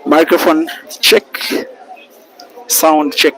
Microphone check. Sound check.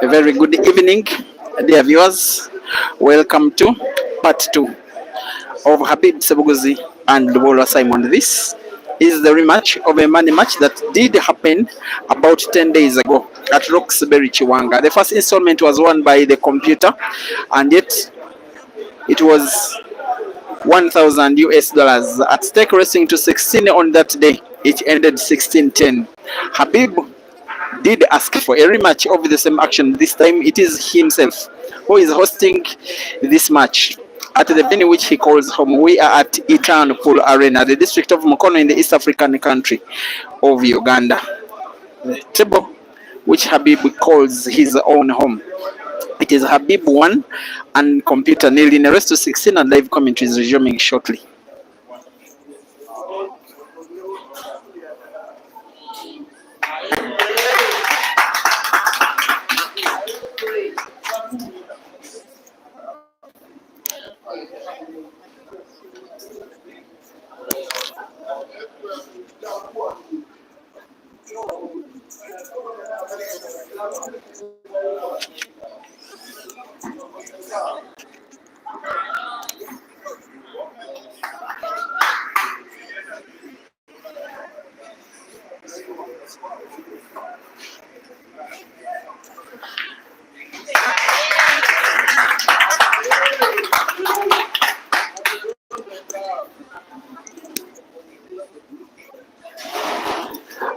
A very good evening, dear viewers. Welcome to part two of Habib Sebuguzi and Lubola Simon. This is the rematch of a money match that did happen about 10 days ago at Roxbury Chiwanga. The first installment was won by the computer, and yet it was 1,000 US dollars at stake, racing to 16 on that day. It ended 16-10. Habib did ask for a rematch of the same action. This time it is himself who is hosting this match at the venue which he calls home. We are at Etan Pool Arena, the district of Mukono in the East African country of Uganda. The table which Habib calls his own home. It is Habib 1 and Computer nil in a race to 16, and live commentary is resuming shortly.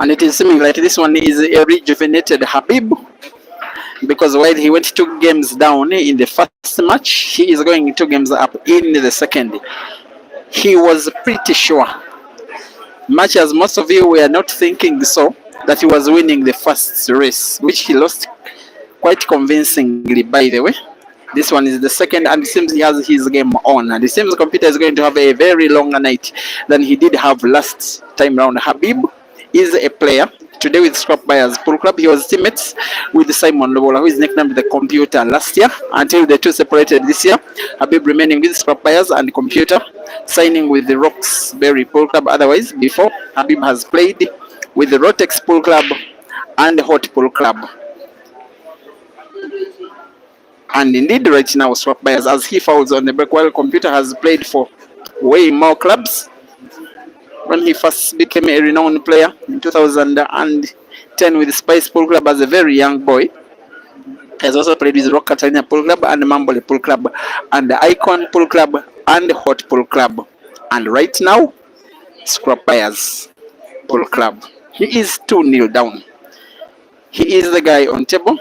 And it is seeming like this one is a rejuvenated Habib, because while he went 2 games down in the first match, he is going 2 games up in the second. He was pretty sure, much as most of you were not thinking so, that he was winning the first race, which he lost quite convincingly, by the way. This one is the second, and it seems he has his game on. And it seems the Computer is going to have a very longer night than he did have last time round. Habib is a player today with Scrap Buyers Pool Club. He was teammates with Simon Lobola, who is nicknamed the Computer last year, until the two separated this year. Habib remaining with Scrap Buyers and Computer signing with the Roxbury Pool Club. Otherwise, before, Habib has played with the Rotex Pool Club and the Hot Pool Club. And indeed, right now, Swap Buyers, as he fouls on the break, while Computer has played for way more clubs. When he first became a renowned player in 2010 with the Spice Pool Club as a very young boy. He has also played with Rock Catalina Pool Club and Mambole Pool Club and the Icon Pool Club and the Hot Pool Club. And right now, Scrap Buyers Pool Club. He is 2-0 down. He is the guy on table,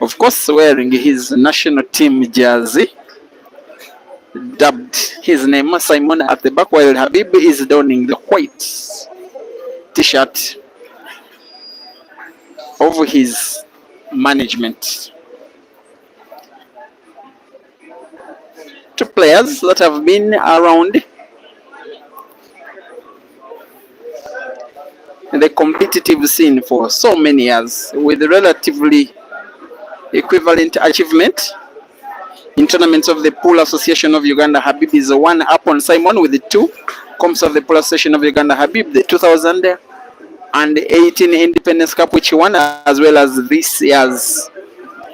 of course, wearing his national team jersey, dubbed his name Simon at the back, while Habib is donning the white t-shirt of his management. Two players that have been around the competitive scene for so many years with relatively equivalent achievement. In tournaments of the Pool Association of Uganda, Habib is 1 up on Simon with the 2 comps of the Pool Association of Uganda. Habib, the 2018 Independence Cup, which he won, as well as this year's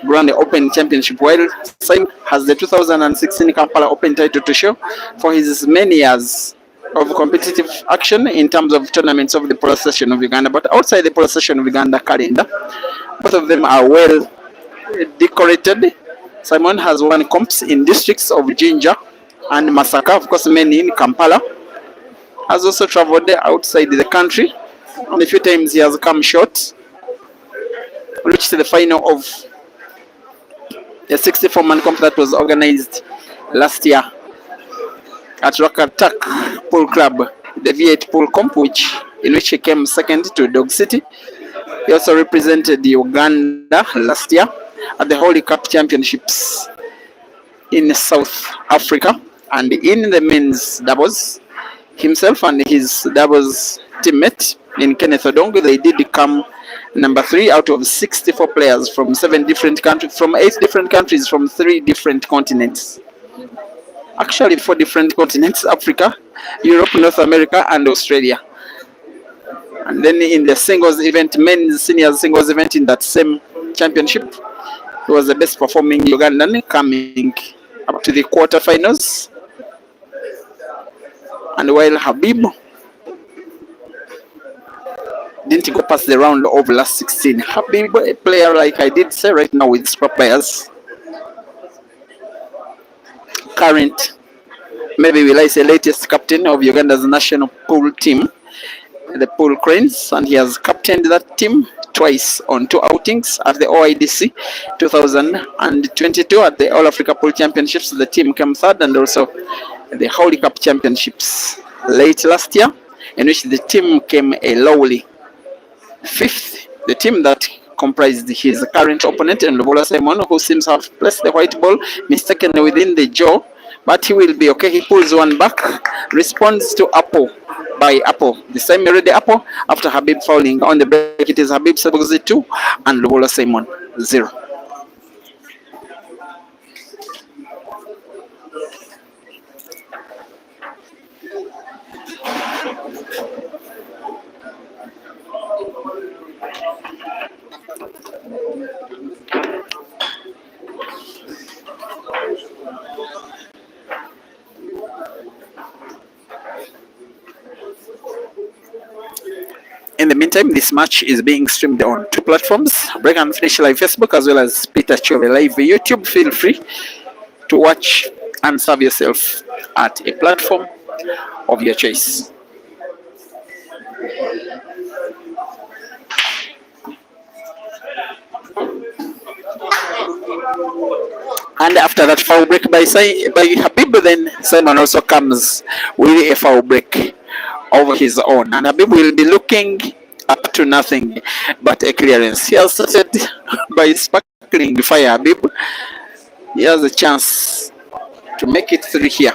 Grand Open Championship, while Simon has the 2016 Kampala Open title to show for his many years of competitive action in terms of tournaments of the Pool Association of Uganda. But outside the Pool Association of Uganda calendar, both of them are well decorated. Simon has won comps in districts of Jinja and Masaka, of course many in Kampala. Has also traveled outside the country, and a few times he has come short. Reached the final of a 64-man comp that was organized last year at Rock Attack Pool Club, the V8 Pool Comp, in which he came second to Dog City. He also represented Uganda last year at the Holy Cup Championships in South Africa, and in the men's doubles, himself and his doubles teammate in Kenneth Odongo, they did come number 3 out of 64 players from 7 different countries, from 8 different countries, from 3 different continents. Actually 4 different continents: Africa, Europe, North America, and Australia. And then in the singles event, men's senior singles event in that same championship, he was the best performing Ugandan, coming up to the quarterfinals. And while Habib didn't go past the round of last 16, Habib, a player, like I did say, right now with Scrap Buyers, current, maybe will I say latest captain of Uganda's national pool team, the Pool Cranes, and he has captained that team twice on two outings at the OIDC 2022 at the All Africa Pool Championships. The team came third, and also the Holy Cup Championships late last year, in which the team came a lowly fifth. The team that comprised his current opponent and Lobola Simon, who seems to have placed the white ball mistaken within the jaw, but he will be okay. He pulls one back, responds to Apple by Apple. The same already Apple after Habib fouling on the break. It is Habib Sabuzi 2 and Lobola Simon 0. In the meantime, this match is being streamed on two platforms, Break and Finish Live Facebook as well as Peter Chove Live YouTube. Feel free to watch and serve yourself at a platform of your choice. And after that foul break by Habib, then Simon also comes with a foul break of his own, and Habib will be looking up to nothing but a clearance. He has started by sparkling fire. Habib, he has a chance to make it through here.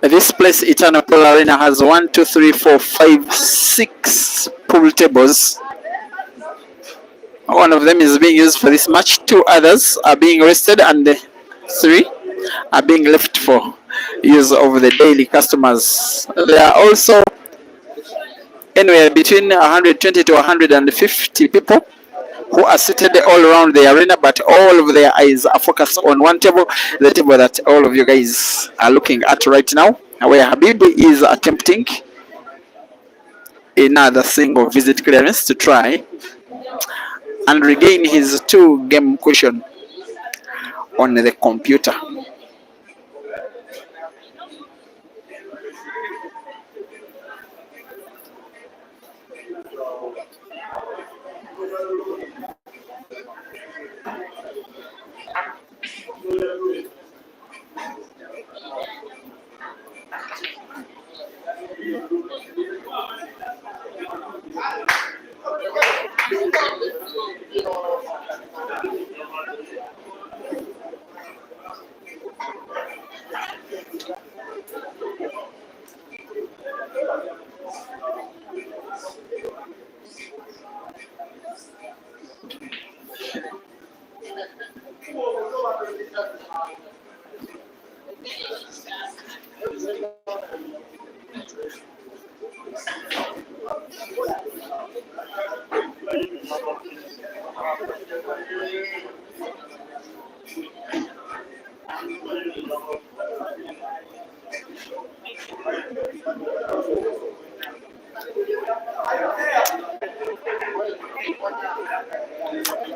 This place, Eternal Pool Arena, has 1, 2, 3, 4, 5, 6 pool tables. One of them is being used for this match. Two others are being rested, and 3 are being left for use of the daily customers. There are also anywhere between 120 to 150 people who are seated all around the arena, but all of their eyes are focused on one table, the table that all of you guys are looking at right now, where Habib is attempting another single visit clearance to try and regain his 2-game cushion on the computer.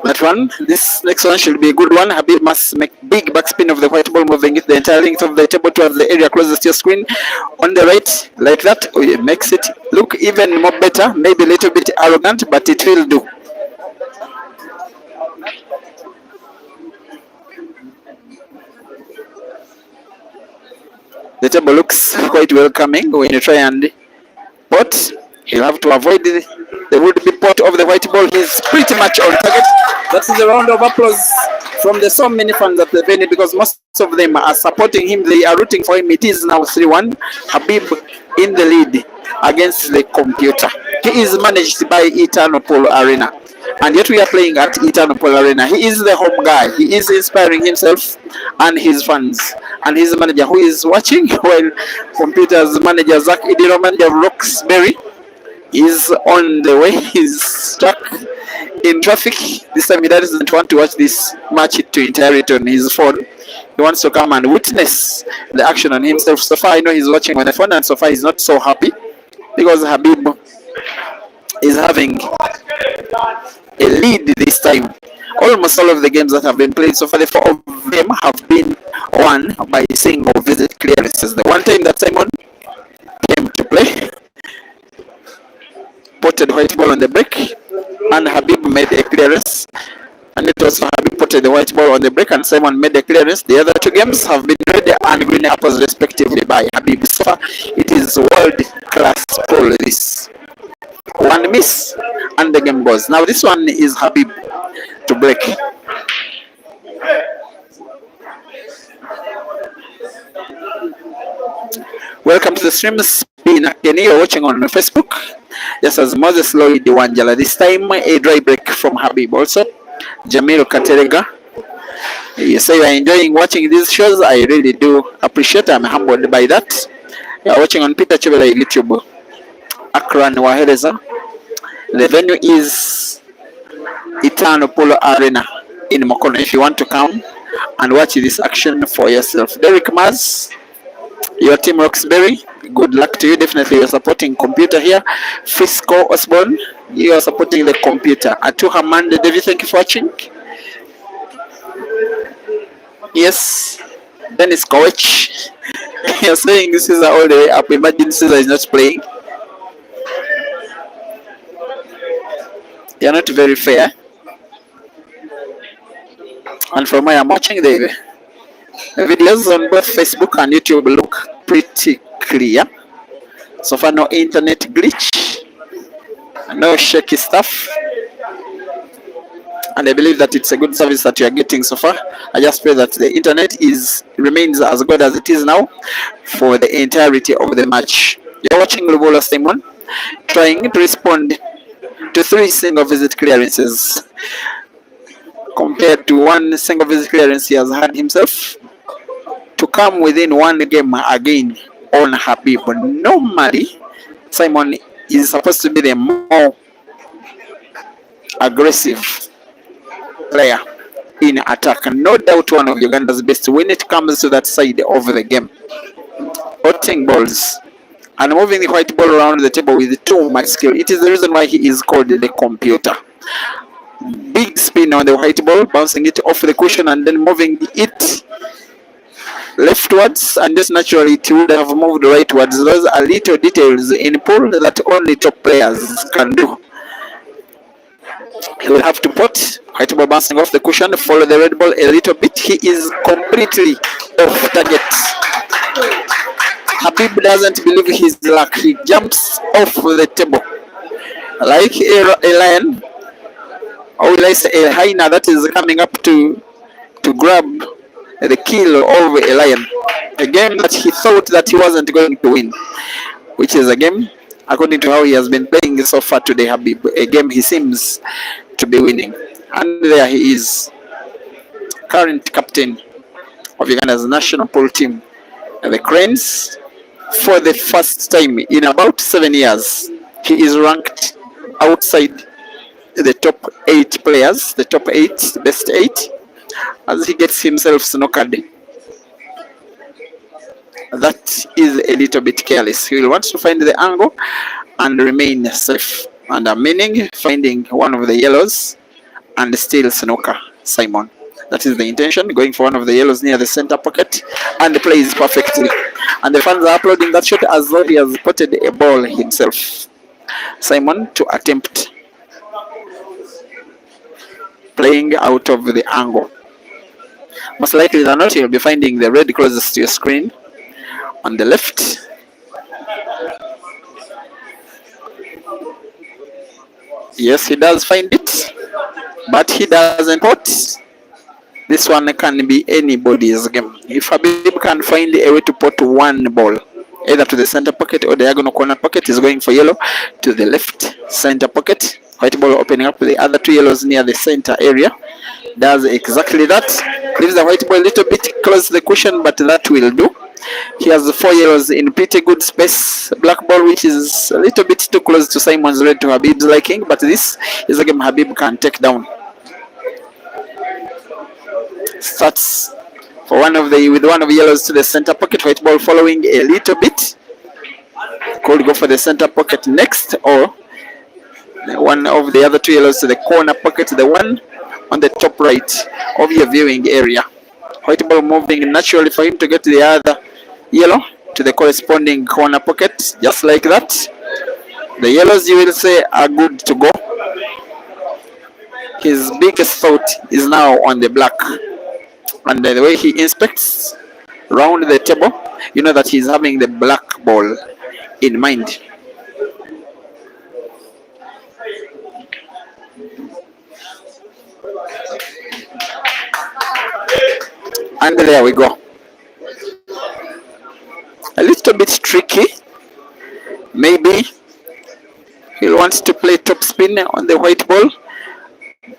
That one, this next one should be a good one. Habib must make big backspin of the white ball, moving it the entire length of the table towards the area closest to your screen. On the right, like that, it makes it look even more better, maybe a little bit arrogant, but it will do. The table looks quite welcoming when you try and pot. He'll have to avoid the would-be pot of the white ball. He's pretty much on target. That is a round of applause from the so many fans at the venue, because most of them are supporting him. They are rooting for him. It is now 3-1. Habib in the lead against the computer. He is managed by Eternal Pool Arena. And yet we are playing at Eternal Arena. He is the home guy. He is inspiring himself and his fans and his manager who is watching while Computers manager Zach Idiro, manager Roxbury, is on the way. He's stuck in traffic. This time he doesn't want to watch this match to entirety on his phone. He wants to come and witness the action on himself. So far, I know he's watching on the phone, and so far he's not so happy because Habib is having a lead this time. Almost all of the games that have been played so far, the four of them have been won by single visit clearances. The one time that Simon came to play, potted white ball on the break, and Habib made a clearance. And it was Habib potted the white ball on the break, and Simon made a clearance. The other two games have been red and green apples respectively by Habib. So far, it is world-class pool this. One miss, and the game goes. Now this one is Habib to break. Welcome to the stream. Kenny, you're watching on Facebook. Just as Moses Lloyd Wanjala. This time a dry break from Habib also. Jamil Katerega. You say you are enjoying watching these shows. I really do appreciate. I'm humbled by that. You are watching on Peter Chebela YouTube. Akran Wahereza. The venue is Eternal Polo Arena in Mokono. If you want to come and watch this action for yourself. Derek Maz, your team Roxbury, good luck to you. Definitely you're supporting computer here. Frisco Osborne, you are supporting the computer. Atu Hamand David, thank you for watching. Yes, Dennis Kowich, you're saying this is all the way up. Imagine Caesar is not playing. You're not very fair. And from where I'm watching the videos on both Facebook and YouTube look pretty clear. So far, no internet glitch, no shaky stuff. And I believe that it's a good service that you are getting so far. I just pray that the internet remains as good as it is now for the entirety of the match. You're watching Lubola Simon trying to respond to 3 single visit clearances compared to 1 single visit clearance he has had himself, to come within 1 game again on Habib. Normally, Simon is supposed to be the more aggressive player in attack. No doubt one of Uganda's best when it comes to that side of the game. Potting balls and moving the white ball around the table with too much skill. It is the reason why he is called the computer. Big spin on the white ball, bouncing it off the cushion and then moving it leftwards, and just naturally it would have moved rightwards. Those are little details in pool that only top players can do. He will have to pot white ball bouncing off the cushion, follow the red ball a little bit. He is completely off target. Habib doesn't believe his luck. He jumps off the table like a lion, or will I say a hyena that is coming up to grab the kill of a lion. A game that he thought that he wasn't going to win, which is a game, according to how he has been playing so far today, Habib, a game he seems to be winning. And there he is, current captain of Uganda's national pool team, the Cranes. For the first time in about 7 years, he is ranked outside the top 8 players, the top 8, the best 8, as he gets himself snookered. That is a little bit careless. He will want to find the angle and remain safe. And meaning finding one of the yellows and still snooker Simon. That is the intention, going for one of the yellows near the center pocket, and plays perfectly. And the fans are uploading that shot as though he has spotted a ball himself. Simon to attempt playing out of the angle. Most likely than not, you'll be finding the red closest to your screen on the left. Yes, he does find it, but he doesn't pot. This one can be anybody's game. If Habib can find a way to pot one ball, either to the center pocket or diagonal corner pocket, is going for yellow to the left center pocket. White ball opening up the other two yellows near the center area. Does exactly that. Leaves the white ball a little bit close to the cushion, but that will do. He has four yellows in pretty good space. Black ball, which is a little bit too close to Simon's red to Habib's liking, but this is a game Habib can take down. Starts for one of the with one of the yellows to the center pocket. White ball following a little bit. Could go for the center pocket next, or one of the other two yellows to the corner pocket, the one on the top right of your viewing area. White ball moving naturally for him to get to the other yellow to the corresponding corner pocket, just like that. The yellows, you will say, are good to go. His biggest thought is now on the black, and the way he inspects round the table, you know that he's having the black ball in mind. And there we go. A little bit tricky. Maybe he'll want to play top spin on the white ball,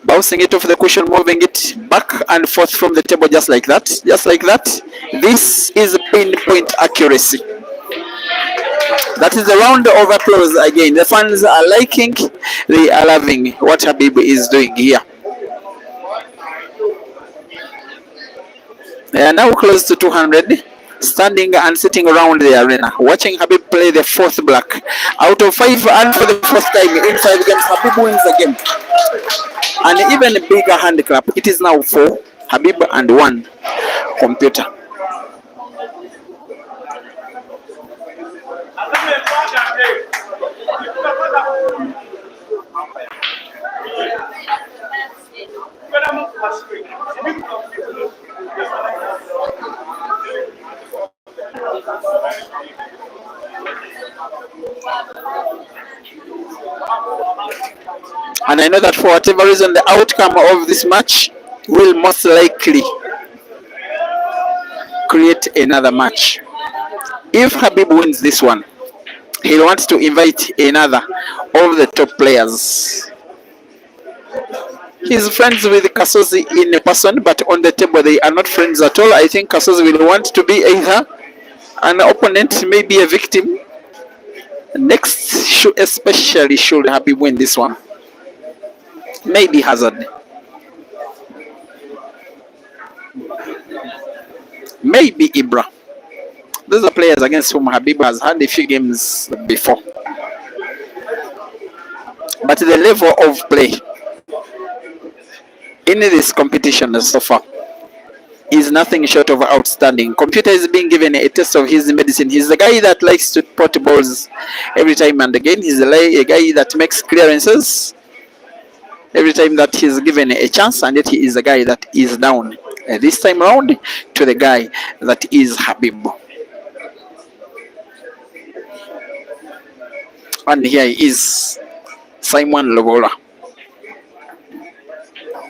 bouncing it off the cushion, moving it back and forth from the table, just like that. Just like that. This is pinpoint accuracy. That is a round of applause again. The fans are liking, they are loving what Habib is doing here. They are now close to 200, standing and sitting around the arena, watching Habib play the fourth black. Out of 5, and for the first time in 5 games, Habib wins the game. An even bigger hand clap. It is now 4 Habib and 1 computer. And I know that for whatever reason, the outcome of this match will most likely create another match. If Habib wins this one, he wants to invite another of the top players. He's friends with Kasozi in person, but on the table they are not friends at all. I think Kasozi will want to be either an opponent, maybe a victim. Next, especially should Habib win this one. Maybe Hazard. Maybe Ibra. Those are players against whom Habib has had a few games before. But the level of play in this competition so far is nothing short of outstanding. Computer is being given a test of his medicine. He's the guy that likes to pot balls every time and again. He's a guy that makes clearances every time that he's given a chance, and yet he is a guy that is down this time round to the guy that is Habib. And here is Simon Lobola.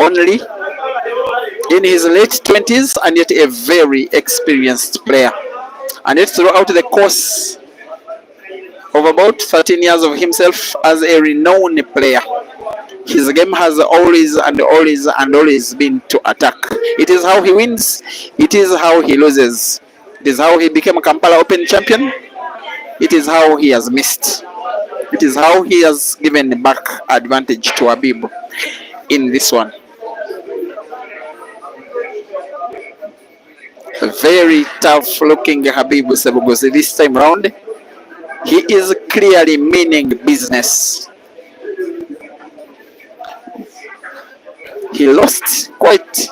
Only in his late 20s, and yet a very experienced player. And yet throughout the course of about 13 years of himself as a renowned player, his game has always been to attack. It is how he wins. It is how he loses. It is how he became a Kampala Open champion. It is how he has missed. It is how he has given back advantage to Habib in this one. A very tough looking Habib Sebugosi this time round. He is clearly meaning business. He lost quite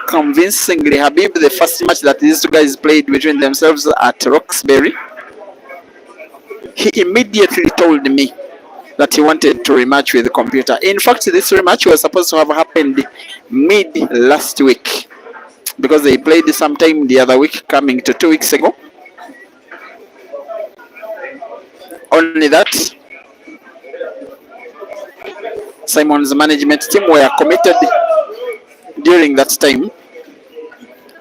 convincingly, Habib, the first match that these two guys played between themselves at Roxbury. He immediately told me that he wanted to rematch with the computer. In fact, this rematch was supposed to have happened mid last week, because they played sometime the other week, coming to 2 weeks ago. Only that Simon's management team were committed during that time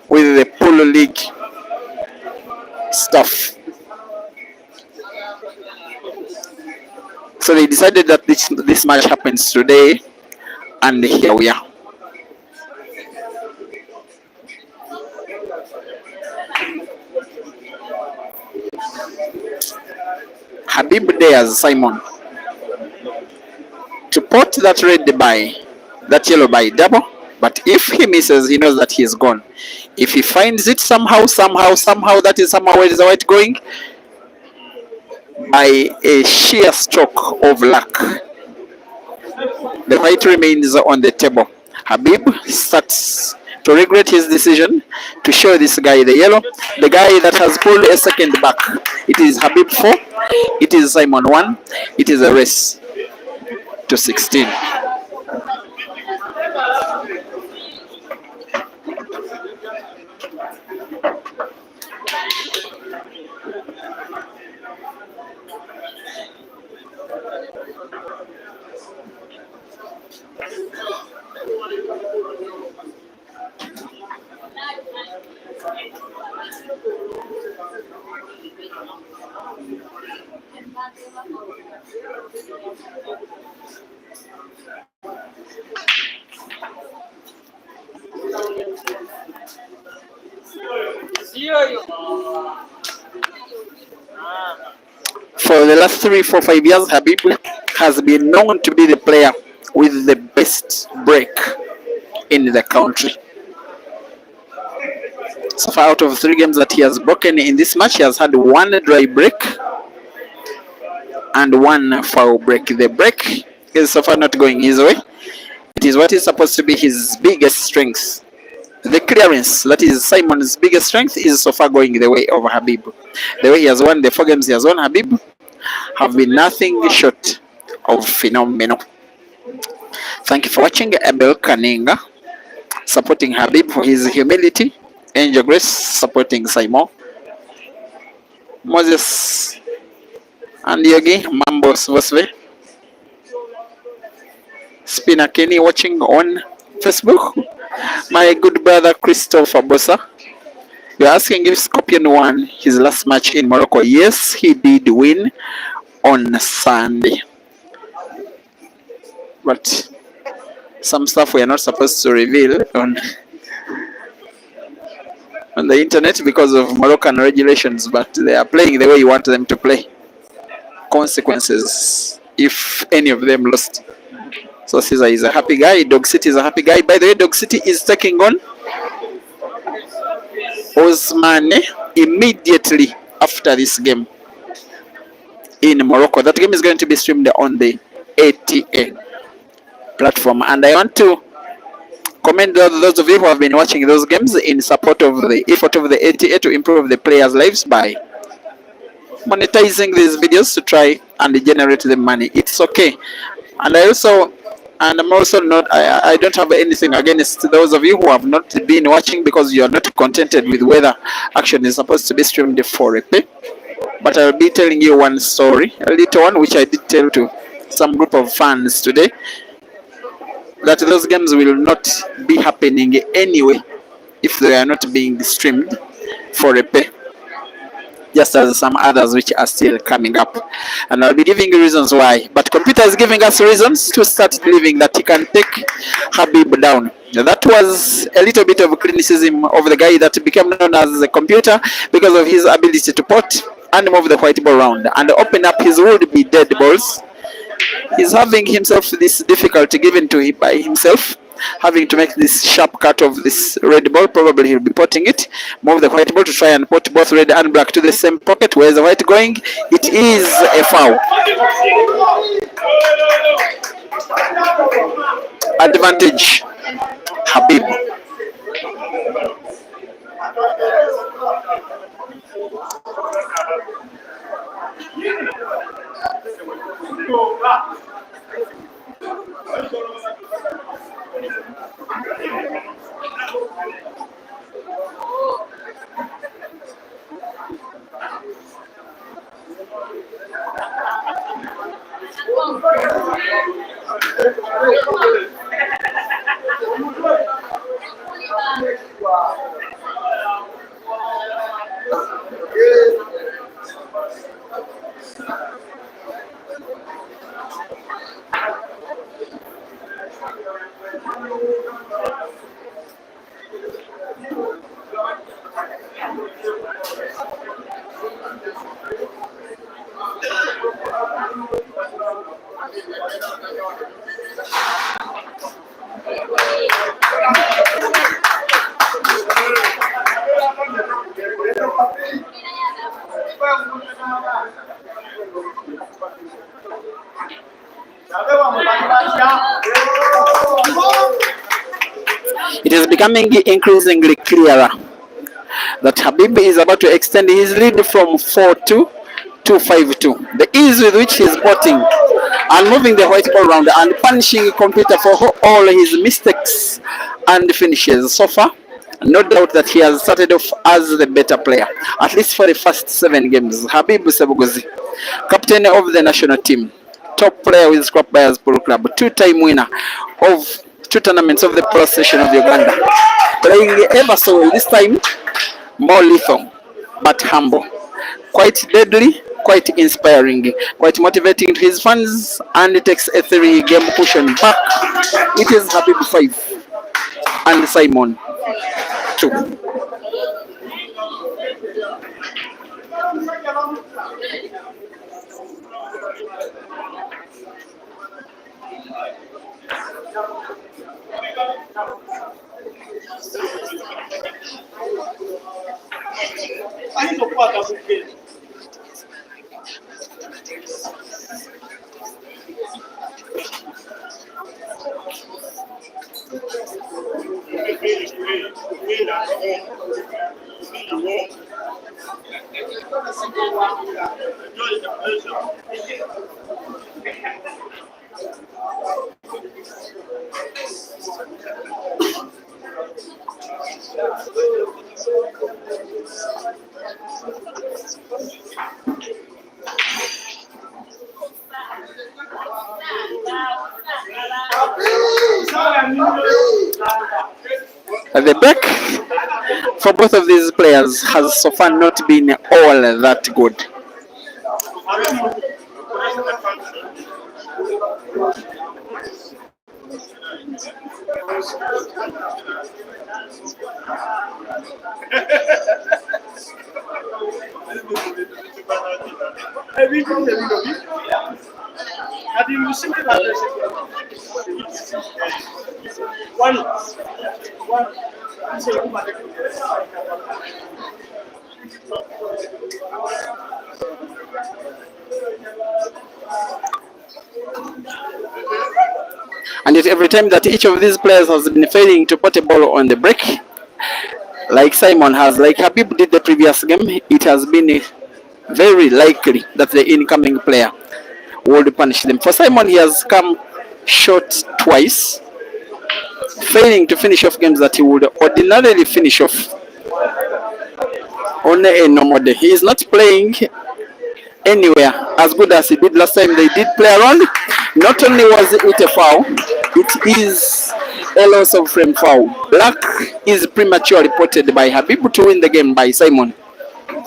with the Polo League stuff. So they decided that this match happens today, and here we are. Habib dares Simon to pot that red by that yellow by double, but if he misses, he knows that he is gone. If he finds it somehow, that is somehow where is the white going? By a sheer stroke of luck, the white remains on the table. Habib starts to regret his decision to show this guy the yellow, the guy that has pulled a second back. It is Habib 4, it is Simon 1, it is a race to 16. For the last 3, 4, 5 years, Habib has been known to be the player with the best break in the country. So far, out of 3 games that he has broken in this match, he has had 1 dry break and 1 foul break. The break is so far not going his way. It is what is supposed to be his biggest strength. The clearance, that is Simon's biggest strength, is so far going the way of Habib. The way he has won the 4 games he has won, Habib have been nothing short of phenomenal. Thank you for watching. Abel Kaninga supporting Habib for his humility. Angel Grace supporting Simon. Moses and Yogi Mambos Vosve. Spinner Kenny watching on Facebook. My good brother Christopher Bossa. You're asking if Scorpion won his last match in Morocco. Yes, he did win on Sunday. But some stuff we are not supposed to reveal on the internet because of Moroccan regulations, but they are playing the way you want them to play. Consequences if any of them lost. So Caesar is a happy guy, Dog City is a happy guy. By the way, Dog City is taking on Osmane immediately after this game in Morocco. That game is going to be streamed on the ATA platform, and I want to commend those of you who have been watching those games in support of the effort of the ATA to improve the players' lives by monetizing these videos to try and generate the money. It's okay. And I'm also not, I don't have anything against those of you who have not been watching because you are not contented with whether action is supposed to be streamed for a pay. But I'll be telling you one story, a little one, which I did tell to some group of fans today, that those games will not be happening anyway if they are not being streamed for a pay, just as some others which are still coming up. And I'll be giving you reasons why. But computer is giving us reasons to start believing that he can take Habib down. That was a little bit of criticism of the guy that became known as the computer because of his ability to pot and move the white ball around and open up his would-be dead balls. He's having himself this difficulty given to him by himself, having to make this sharp cut of this red ball. Probably he'll be potting it, move the white ball to try and pot both red and black to the same pocket. Where's the white going? It is a foul. Advantage, Habib. It is becoming increasingly clearer that Habib is about to extend his lead from 4-2 to 5-2. The ease with which he is botting and moving the white ball around and punishing computer for all his mistakes and finishes so far. No doubt that he has started off as the better player, at least for the first 7 games. Habib Sebugozi, captain of the national team, top player with Scrap Buyers Polo Club, two-time winner of 2 tournaments of the Pro Station of Uganda, playing ever so well, this time more lethal but humble, quite deadly, quite inspiring, quite motivating to his fans, and it takes a 3-game cushion back. It is Habib 5 and Simon 2. The back for both of these players has so far not been all that good. And yet every time that each of these players has been failing to put a ball on the break, like Simon has, like Habib did the previous game, it has been very likely that the incoming player would punish them. For Simon, he has come short twice, failing to finish off games that he would ordinarily finish off on a normal day. He is not playing anywhere as good as he did last time they did play around. Not only was it a foul, it is a loss of frame foul. Black is prematurely reported by Habib to win the game by Simon.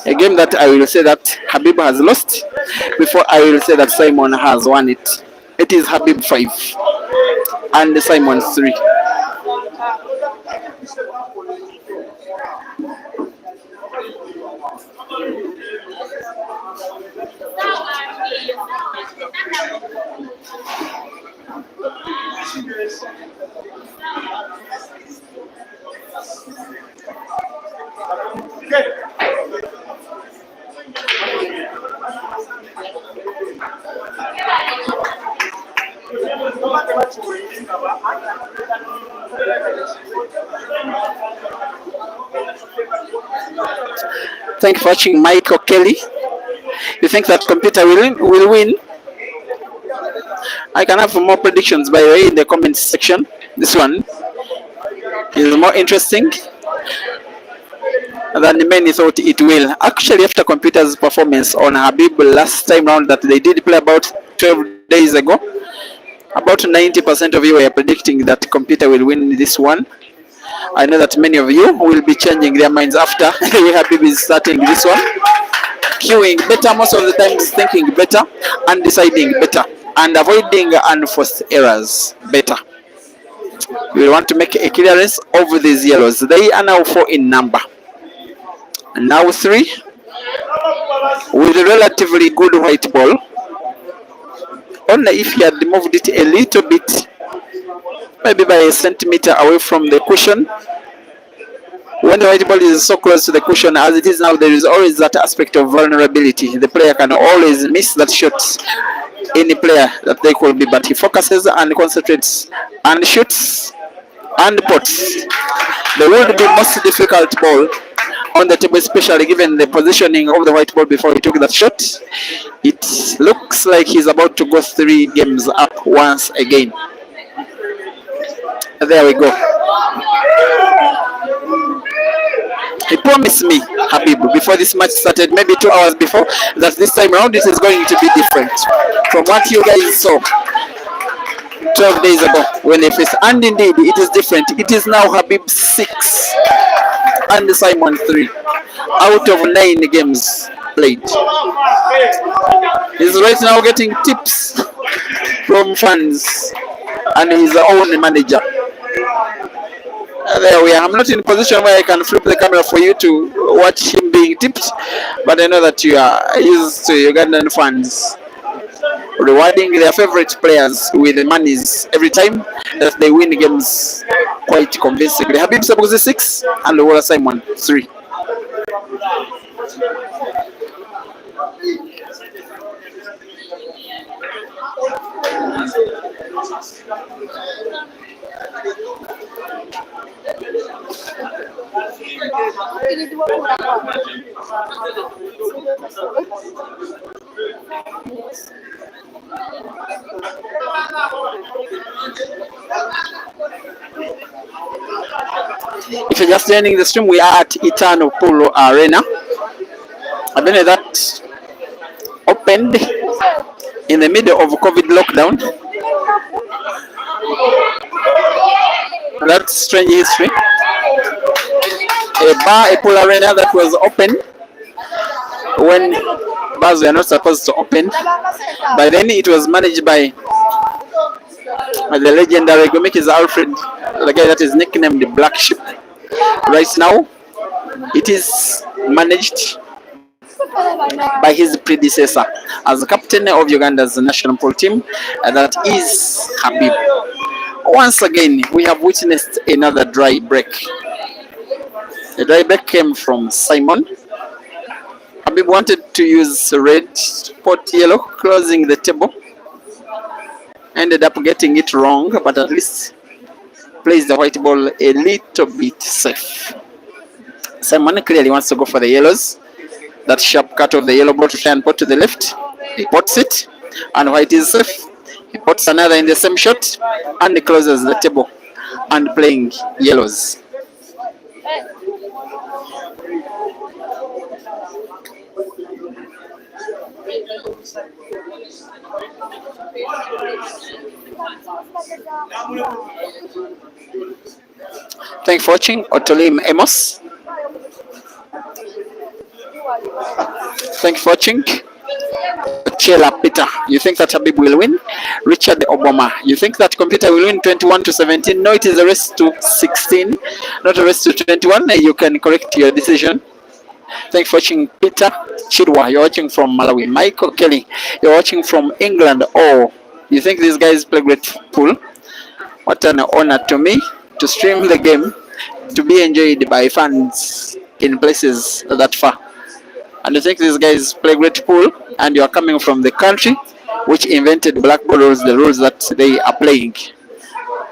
A game that I will say that Habib has lost before I will say that Simon has won it. It is Habib 5 and Simon 3. Thank you for watching, Michael Kelly. You think that computer will win? I can have more predictions, by the way, in the comments section. This one is more interesting than many thought it will. Actually, after computer's performance on Habib last time round that they did play about 12 days ago, about 90% of you were predicting that computer will win this one. I know that many of you will be changing their minds after Habib is starting this one. Queuing better most of the times, thinking better and deciding better and avoiding unforced errors better. We want to make a clearance over these yellows. They are now 4 in number. Now 3 with a relatively good white ball. Only if he had moved it a little bit, maybe by a centimeter away from the cushion. When the white ball is so close to the cushion as it is now, there is always that aspect of vulnerability. The player can always miss that shot any player that they could be, but he focuses and concentrates and shoots and puts. The would be most difficult ball on the table, especially given the positioning of the white ball before he took that shot. It looks like he's about to go 3 games up once again. There we go. He promised me, Habib, before this match started, maybe 2 hours before, that this time around it is going to be different from what you guys saw 12 days ago when they faced. And indeed, it is different. It is now Habib 6 and Simon 3 out of 9 games played. He's right now getting tips from fans and his own manager. There we are. I'm not in a position where I can flip the camera for you to watch him being tipped, but I know that you are used to Ugandan fans rewarding their favorite players with the monies every time that they win games quite convincingly. Habib Sabuzi 6 and Lowola Simon 3. If you're just joining the stream, we are at Eternal Polo Arena. I believe that opened in the middle of COVID lockdown. That's strange history. A bar, a pool arena that was open when bars were not supposed to open. By then it was managed by the legendary Gomiki's Alfred, the guy that is nicknamed the Black Sheep. Right now, it is managed by his predecessor as captain of Uganda's national pool team, and that is Habib. Once again, we have witnessed another dry break. The dry break came from Simon. Habib wanted to use red, pot yellow, closing the table. Ended up getting it wrong, but at least plays the white ball a little bit safe. Simon clearly wants to go for the yellows. That sharp cut of the yellow ball to try and put to the left. He puts it, and white is safe. He puts another in the same shot, and he closes the table and playing yellows. Thanks for watching. Otolim Amos. Thanks for watching. Chela Peter, you think that Habib will win? Richard Obama, you think that Computer will win 21-17? No, it is a race to 16, not a race to 21. You can correct your decision. Thanks for watching. Peter Chidwa, you're watching from Malawi. Michael Kelly, you're watching from England. Oh, you think these guys play great pool? What an honor to me to stream the game, to be enjoyed by fans in places that far. And you think these guys play great pool, and you are coming from the country which invented blackboard rules, the rules that they are playing.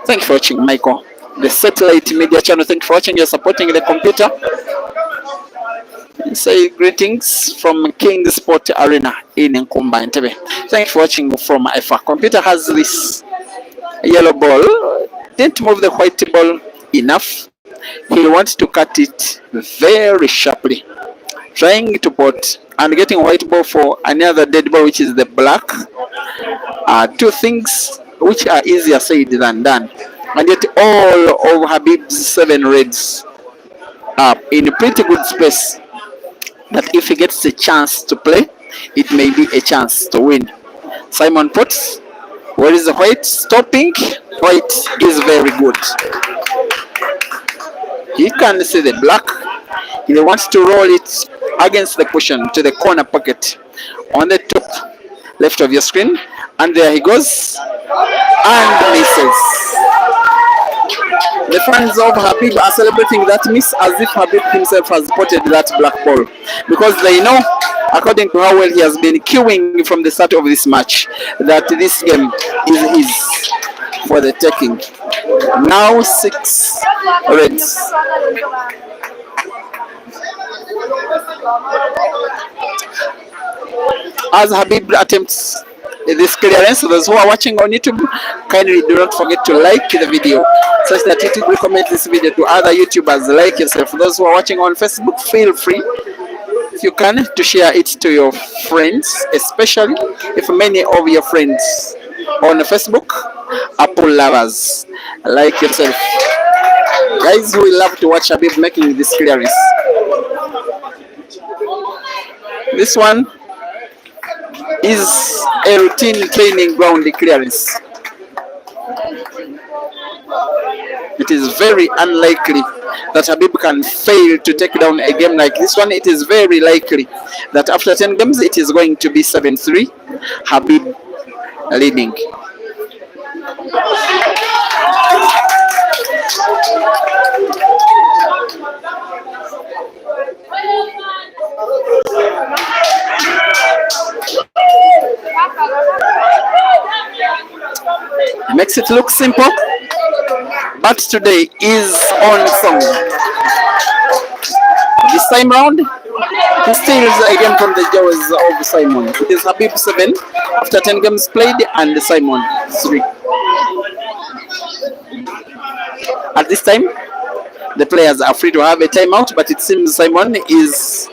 Thanks for watching, Michael. The satellite media channel, thanks for watching. You're supporting the computer. Say greetings from King Sport Arena in Nkumba, Entebbe. Thanks for watching from IFA. Computer has this yellow ball. Didn't move the white ball enough. He wants to cut it very sharply, trying to put and getting white ball for another dead ball, which is the black. Two things which are easier said than done. And yet all of Habib's 7 reds are in a pretty good space, that if he gets a chance to play, it may be a chance to win. Simon puts. Where is the white? Stopping. White is very good. He can see the black. He wants to roll it against the cushion to the corner pocket on the top left of your screen. And there he goes. And misses. The fans of Habib are celebrating that miss as if Habib himself has spotted that black ball, because they know according to how well he has been queuing from the start of this match, that this game is his for the taking. Now 6 reds. As Habib attempts this clearance, those who are watching on YouTube, kindly do not forget to like the video such that YouTube will recommend this video to other YouTubers like yourself. Those who are watching on Facebook, feel free, if you can, to share it to your friends, especially if many of your friends on Facebook are Apple lovers like yourself. Guys who will love to watch Habib making this clearance. This one is a routine training ground clearance. It is very unlikely that Habib can fail to take down a game like this one. It is very likely that after 10 games it is going to be 7-3, Habib leading. Makes it look simple, but today is on song. This time round, he steals again from the jaws of Simon. It is Habib 7 after 10 games played and Simon 3. At this time, the players are free to have a timeout, but it seems Simon is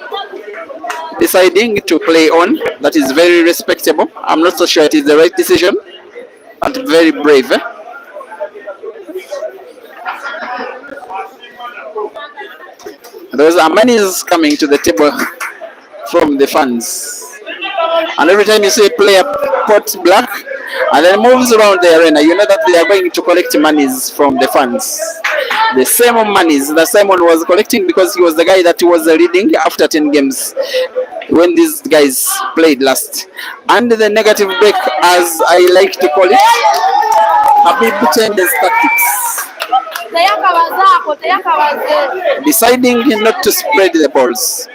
deciding to play on. That is very respectable. I'm not so sure it is the right decision, but very brave. Those are monies coming to the table from the fans. And every time you see a player pot black and then moves around the arena, you know that they are going to collect monies from the fans. The same monies that Simon was collecting because he was the guy that was leading after 10 games when these guys played last. And the negative break, as I like to call it, Habib changed his tactics, deciding not to spread the balls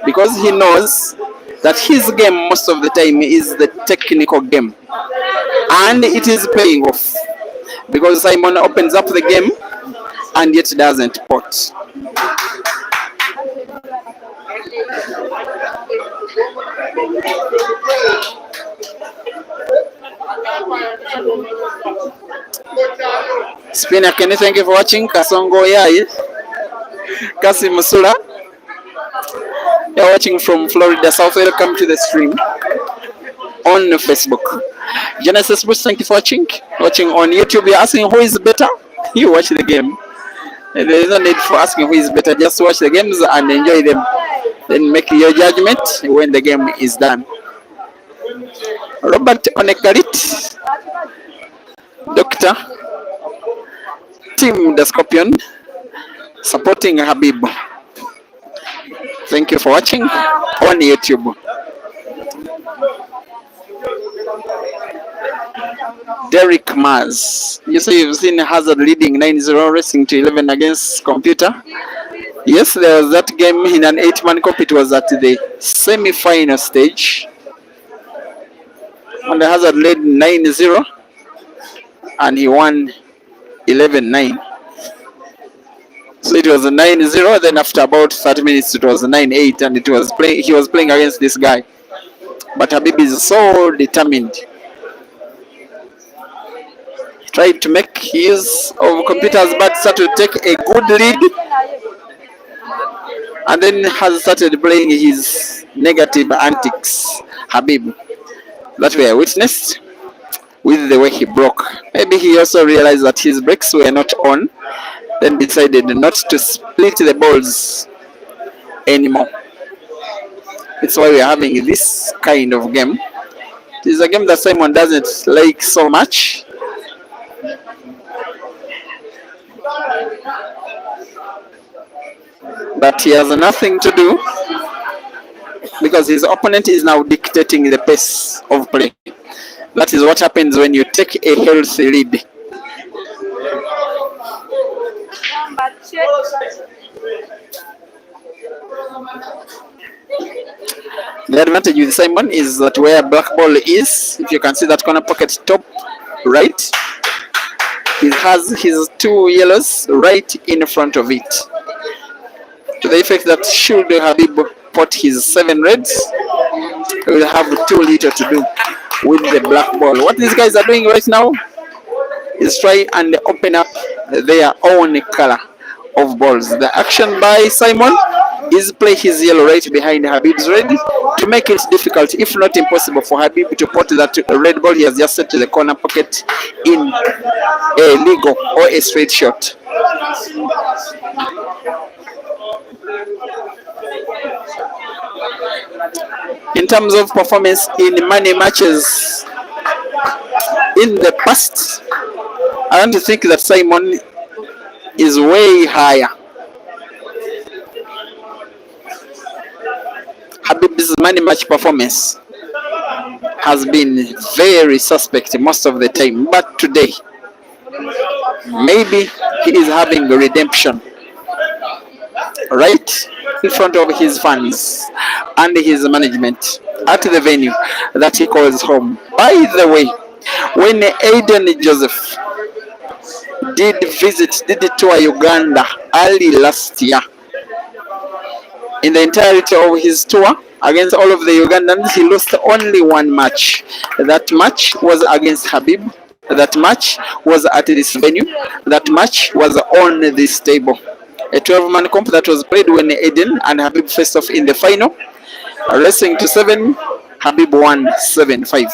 because he knows that his game most of the time is the technical game, and it is paying off because Simon opens up the game and yet doesn't pot. Spinner Kenny, thank you for watching. Kasongo Yai, Kasi Musula, you're watching from Florida South. Welcome to the stream on Facebook. Genesis Bruce, thank you for watching. Watching on YouTube, you're asking who is better. You watch the game. There is no need for asking who is better. Just watch the games and enjoy them. Then make your judgment when the game is done. Robert Onekalit, Dr. Team the Scorpion, supporting Habib. Thank you for watching on YouTube. Derek Mars, you say you've seen Hazard leading 9-0, racing to 11 against Computer. Yes, there was that game in an 8-man cup. It was at the semi-final stage, and the Hazard led 9-0, and he won 11-9. So it was a 9-0. Then after about 30 minutes, it was a 9-8, and he was playing against this guy. But Habib is so determined. He tried to make use of Computer's bad start to take a good lead, and then has started playing his negative antics. Habib, that we witnessed with the way he broke. Maybe he also realized that his brakes were not on, then decided not to split the balls anymore. It's why we're having this kind of game. It is a game that Simon doesn't like so much. But he has nothing to do because his opponent is now dictating the pace of play. That is what happens when you take a healthy lead. The advantage with Simon is that where black ball is, if you can see that corner pocket top right, he has his two yellows right in front of it. To the effect that should Habib pot his seven reds, he will have too little to do with the black ball. What these guys are doing right now is try and open up their own color of balls. The action by Simon is play his yellow right behind Habib's red to make it difficult, if not impossible, for Habib to put that red ball he has just set to the corner pocket in a legal or a straight shot. In terms of performance in money matches in the past, I want to think that Simon is way higher. Habib's money match performance has been very suspect most of the time, but today maybe he is having a redemption right in front of his fans and his management at the venue that he calls home. By the way, when Aiden Joseph did tour Uganda early last year, in the entirety of his tour against all of the Ugandans, he lost only one match. That match was against Habib. That match was at this venue. That match was on this table. A 12-man comp that was played when Aiden and Habib faced off in the final. Racing to 7, Habib won 7-5.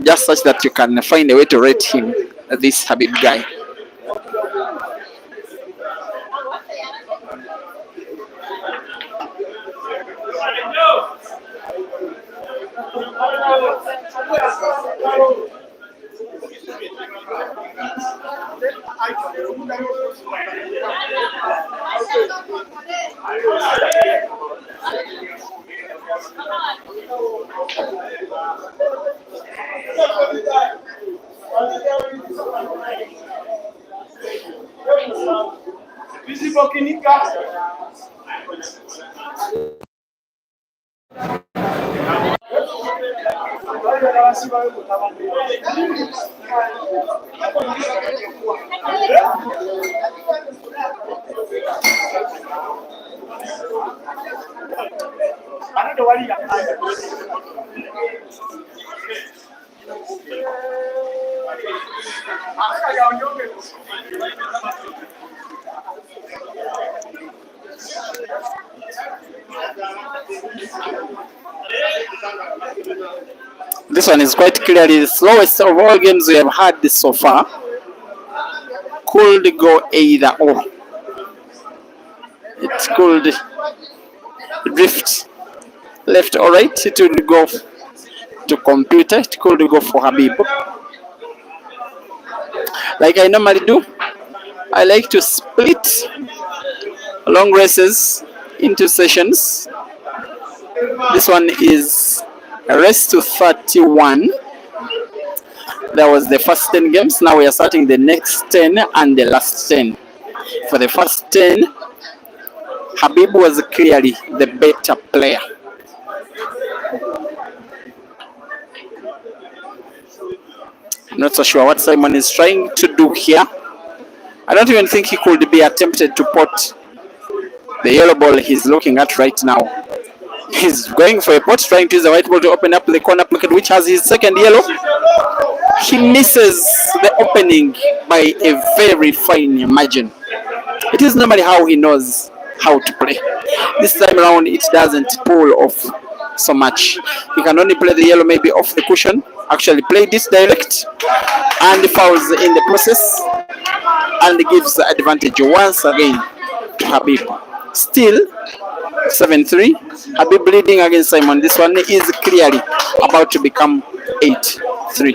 Just such that you can find a way to rate him, this Habib guy. This one is quite clearly the slowest of all games we have had so far. Could go either or. It could drift left or right. It would go to computer. It could go for Habib. Like I normally do, I like to split long races into sessions. This one is a race to 31. That was the first 10 games. Now we are starting the next 10 and the last 10. For the first 10, Habib was clearly the better player. I'm not so sure what Simon is trying to do here. I don't even think he could be attempted to pot the yellow ball he's looking at right now. He's going for a pot, trying to use the white ball to open up the corner pocket, which has his second yellow. He misses the opening by a very fine margin. It is normally how he knows how to play. This time around, it doesn't pull off so much. He can only play the yellow maybe off the cushion, actually play this direct, and fouls in the process, and gives the advantage once again to Habib. Still 7-3. Habib leading against Simon. This one is clearly about to become 8-3.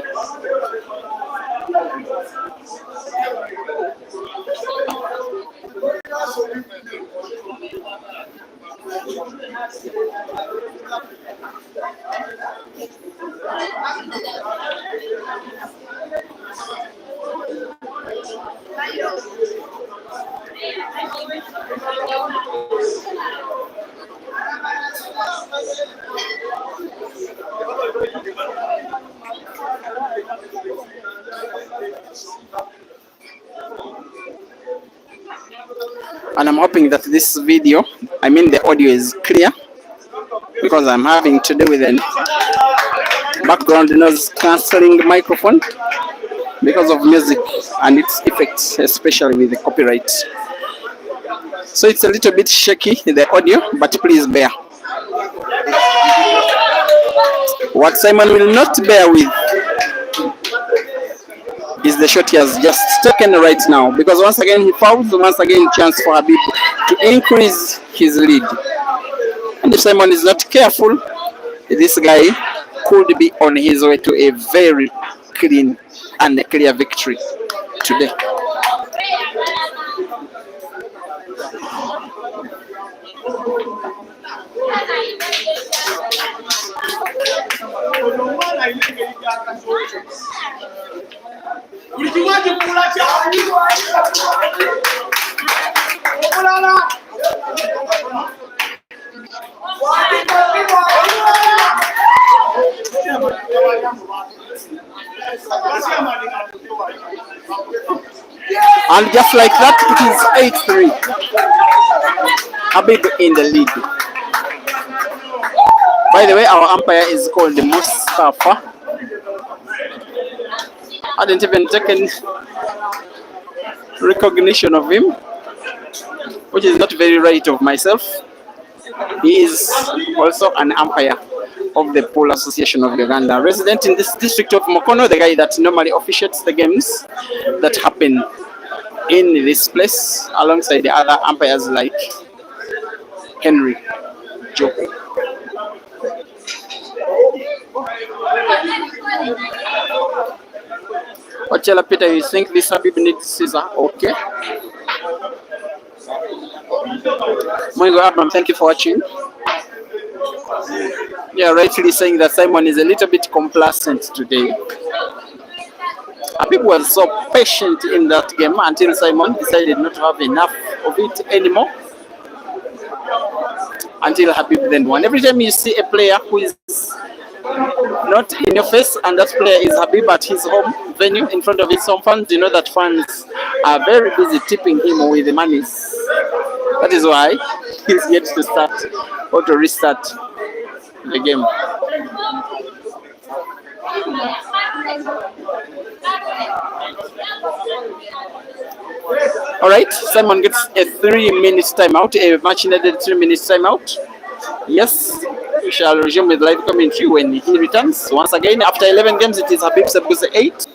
And I'm hoping that this video, I mean the audio, is clear because I'm having to do with a background noise cancelling microphone because of music and its effects, especially with the copyright. So it's a little bit shaky, the audio, but please bear. What Simon will not bear with is the shot he has just taken right now, because once again he fouls, once again chance for Habib to increase his lead. And if Simon is not careful, this guy could be on his way to a very clean and clear victory today. And just like that, it is 8-3. Habib in the lead. By the way, our umpire is called Mustafa. I didn't even taken recognition of him, which is not very right of myself. He is also an umpire of the Pool Association of Uganda, resident in this district of Mokono, the guy that normally officiates the games that happen in this place, alongside the other umpires like Henry Joko. Ochela Peter, you think this Habib needs Caesar? Okay. Moingo Abram, thank you for watching. Yeah, rightly saying that Simon is a little bit complacent today. Habib was so patient in that game until Simon decided not to have enough of it anymore. Until Habib then won. Every time you see a player who is not in your face and that player is Habib at his home venue in front of his home fans, you know that fans are very busy tipping him with the monies. That is why he's yet to start or to restart the game. All right, Simon gets a 3-minute timeout, a match needed 3-minute timeout. Yes, we shall resume with live commentary when he returns. Once again, after 11 games, it is Habib Sebuse 8.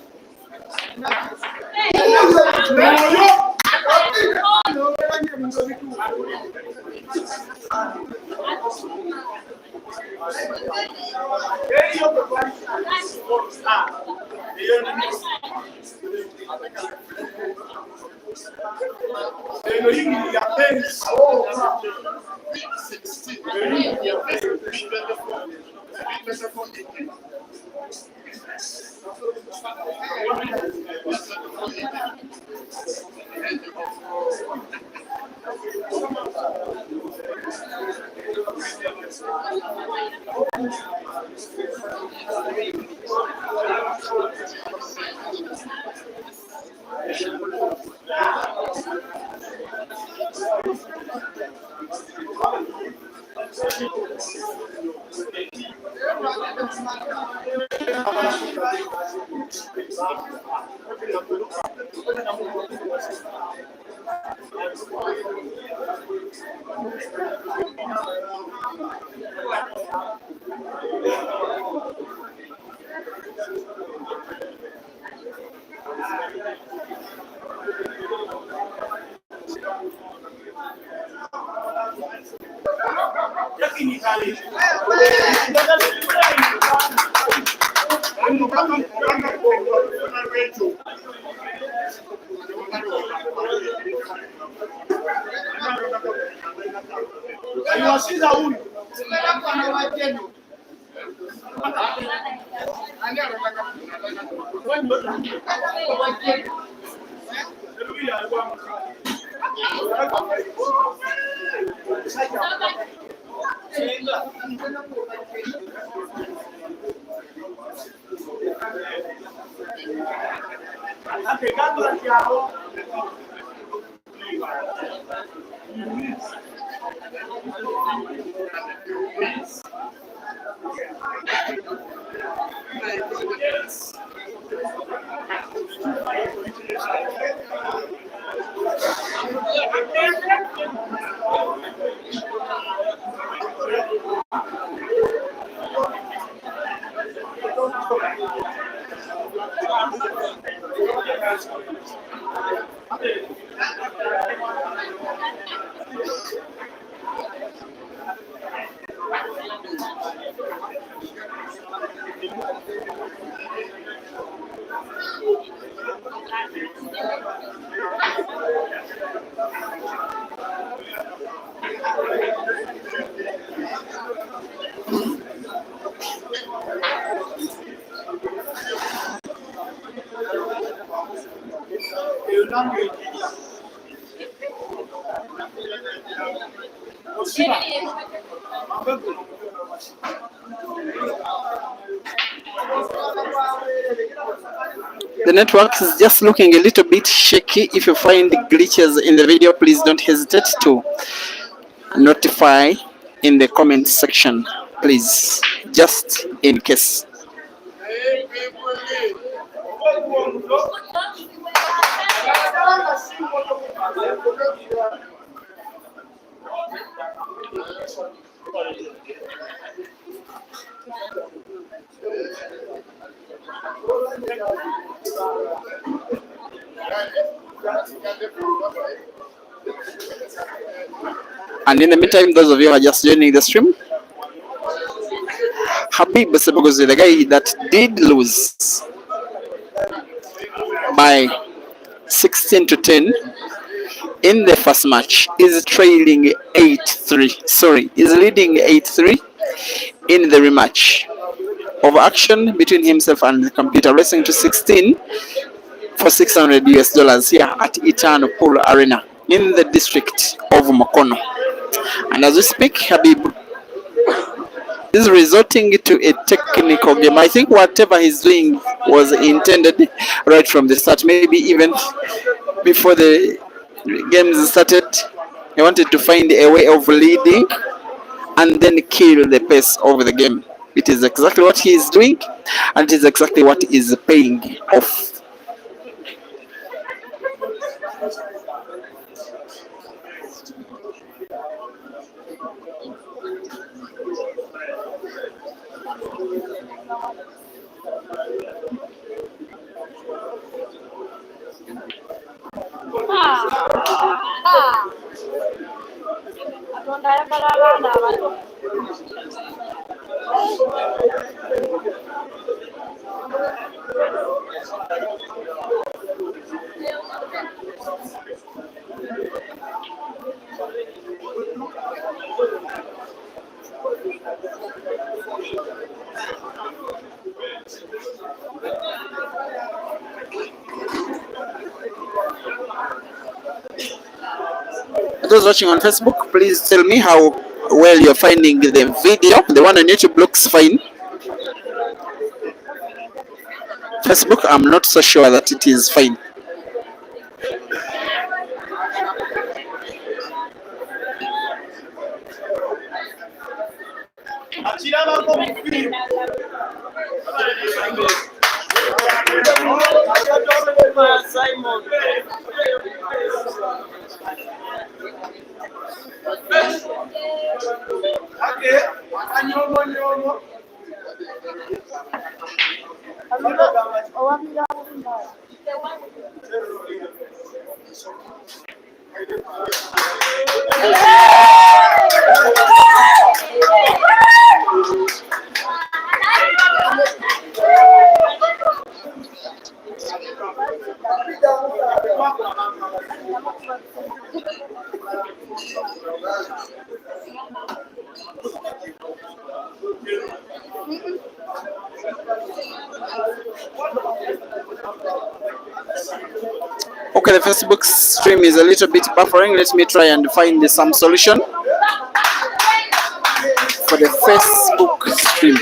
The network is just looking a little bit shaky. If you find glitches in the video, please don't hesitate to notify in the comment section, please, just in case. And in the meantime, those of you who are just joining the stream, Habib, the guy that did lose by 16 to 10 in the first match, is trailing 8-3. Sorry, is leading 8-3 in the rematch of action between himself and the computer, racing to 16 for $600 here at Eternal Pool Arena in the district of Mokono. And as we speak, Habib is resorting to a technical game. I think whatever he's doing was intended right from the start, maybe even before the games started. He wanted to find a way of leading and then kill the pace of the game. It is exactly what he is doing, and it is exactly what is paying off. Those watching on Facebook, please tell me how well you're finding the video. The one on YouTube looks fine. Facebook, I'm not so sure that it is fine. Okay, the Facebook stream is a little bit buffering. Let me try and find some solution for the Facebook stream.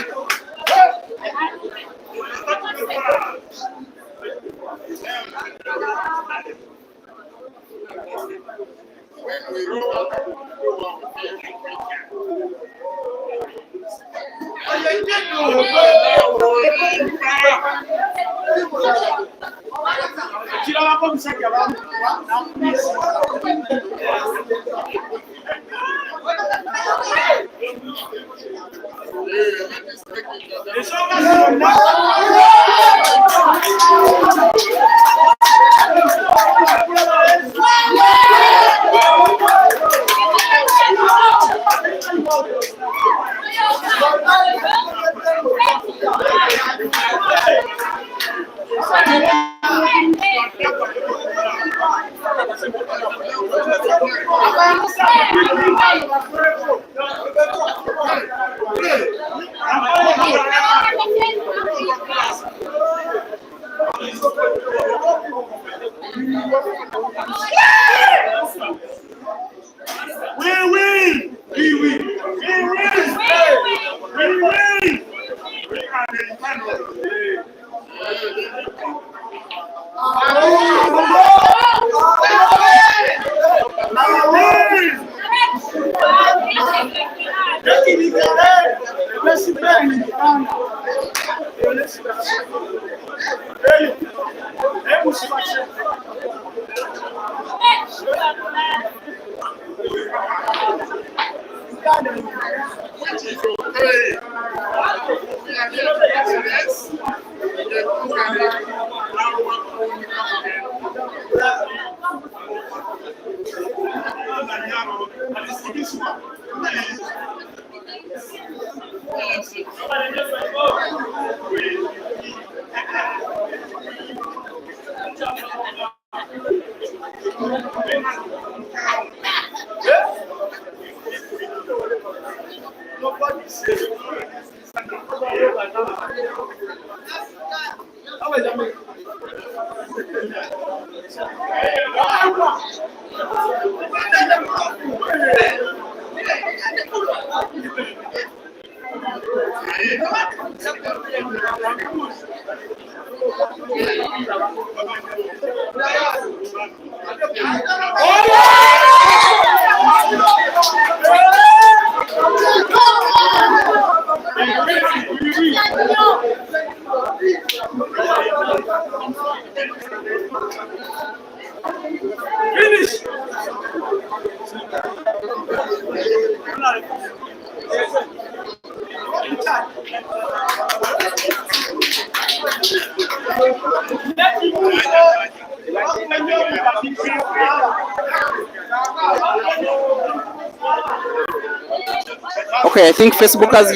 Okay, I think Facebook as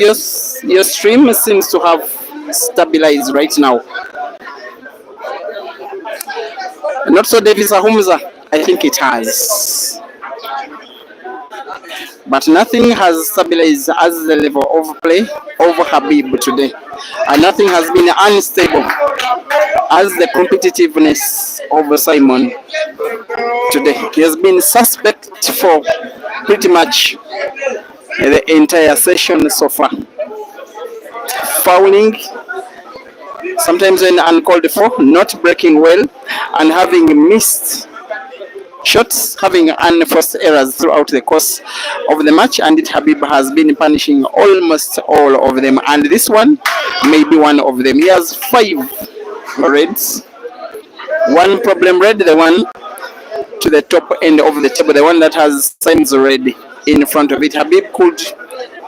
your stream seems to have stabilized right now. Not so, Davis Ahumza. I think it has, but nothing has stabilized as the level of play of Habib today, and nothing has been unstable as the competitiveness of Simon today. He has been suspect for pretty much the entire session so far. Fouling, sometimes when uncalled for, not breaking well, and having missed shots, having unforced errors throughout the course of the match, and it Habib has been punishing almost all of them, and this one may be one of them. He has 5 reds, one problem red, the one to the top end of the table, the one that has Simon's red in front of it. Habib could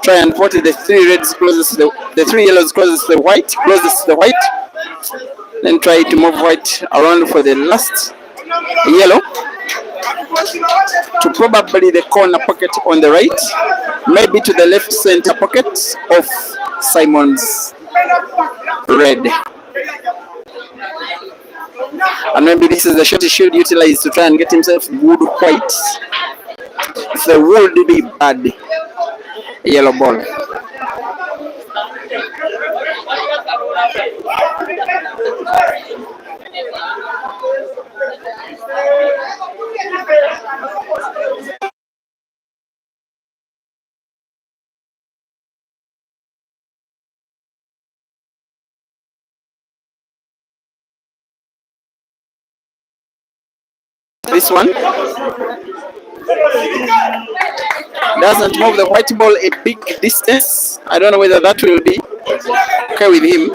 try and put the 3 reds closest to the 3 yellows closest to the white, then try to move white around for the last yellow to probably the corner pocket on the right, maybe to the left center pocket of Simon's red. And maybe this is the shot he should utilize to try and get himself good white. It's a would be bad yellow ball. This one doesn't move the white ball a big distance. I don't know whether that will be okay with him.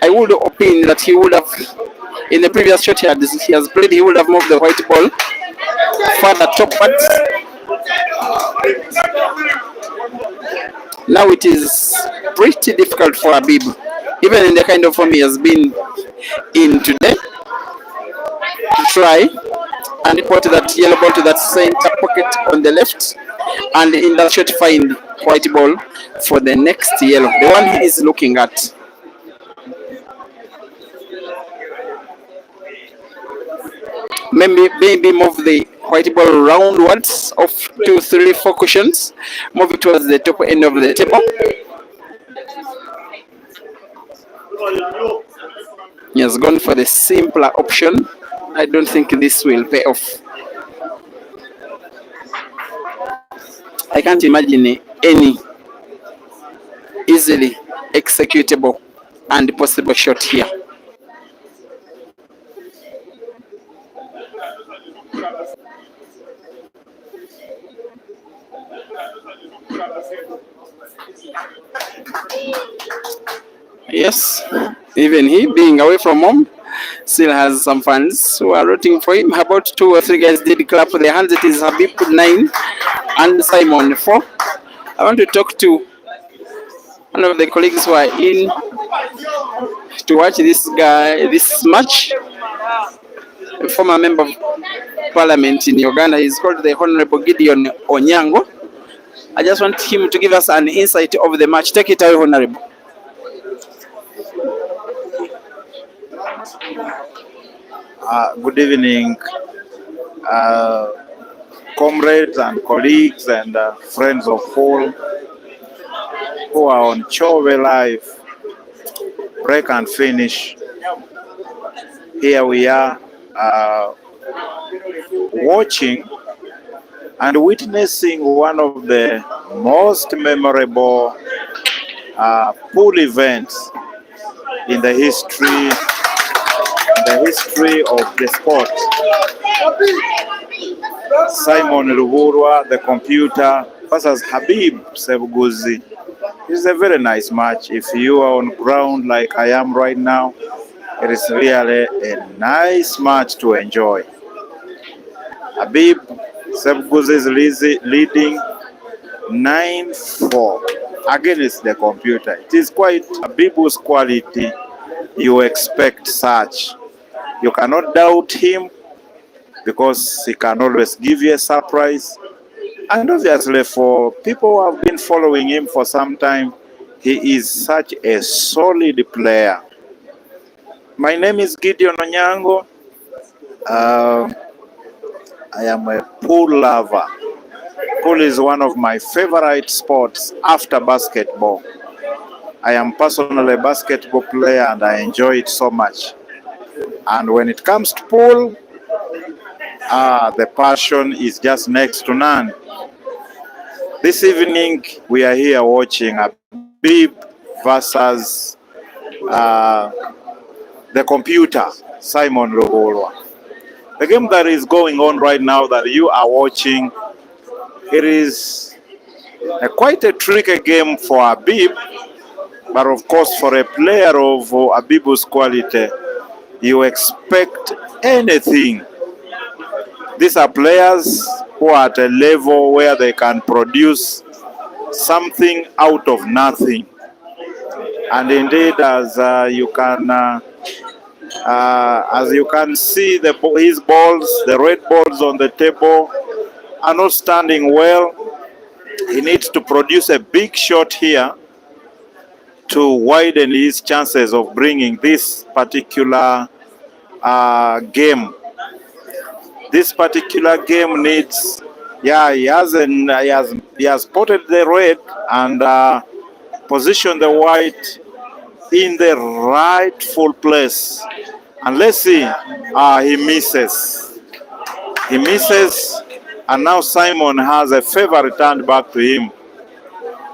I would opine that he would have, in the previous shot he has played, he would have moved the white ball further topwards. Now it is pretty difficult for Habib, even in the kind of form he has been in today, to try and put that yellow ball to that center pocket on the left, and in that shot find white ball for the next yellow, the one he is looking at. Maybe move the white ball roundwards of 2, 3, 4 cushions, move it towards the top end of the table. He has gone for the simpler option. I don't think this will pay off. I can't imagine any easily executable and possible shot here. Yes, even he, being away from home, still has some fans who are rooting for him. About 2 or 3 guys did clap their hands. It is Habib 9 and Simon 4. I want to talk to one of the colleagues who are in to watch this match. A former member of parliament in Uganda. He's called the Honorable Gideon Onyango. I just want him to give us an insight of the match. Take it away, Honorable. Good evening, comrades and colleagues and friends of all who are on Chove Live, break and finish. Here we are watching and witnessing one of the most memorable pool events in the history of the sport. Simon Luhurwa, the computer, versus Habib Sebuguzi. This is a very nice match. If you are on ground like I am right now, it is really a nice match to enjoy. Habib Sebuguzi is leading 9-4 against the computer. It is quite Habib's quality. You expect such. You cannot doubt him because he can always give you a surprise. And obviously for people who have been following him for some time, he is such a solid player. My name is Gideon Onyango. I am a pool lover. Pool is one of my favorite sports after basketball. I am personally a basketball player and I enjoy it so much. And when it comes to pool, the passion is just next to none. This evening, we are here watching Habib versus the computer, Simon Luhurwa. The game that is going on right now that you are watching, it is quite a tricky game for Habib, but of course for a player of Habib's quality, you expect anything. These are players who are at a level where they can produce something out of nothing. And indeed, as you can see, his balls, the red balls on the table, are not standing well. He needs to produce a big shot here to widen his chances of bringing this particular game. This particular game needs, he has spotted the red and positioned the white in the rightful place. And let's see, he misses. And now Simon has a favor returned back to him.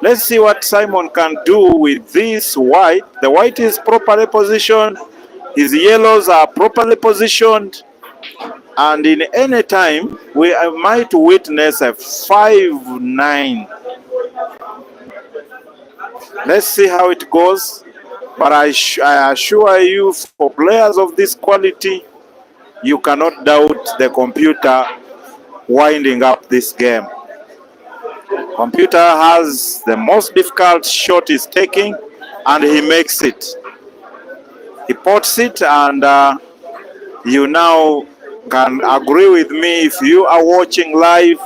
Let's see what Simon can do with this white. The white is properly positioned. His yellows are properly positioned. And in any time, we might witness a 5-9. Let's see how it goes. But I assure you, for players of this quality, you cannot doubt the computer winding up this game. Computer has the most difficult shot he's taking, and he makes it. He pots it, and you now can agree with me if you are watching live,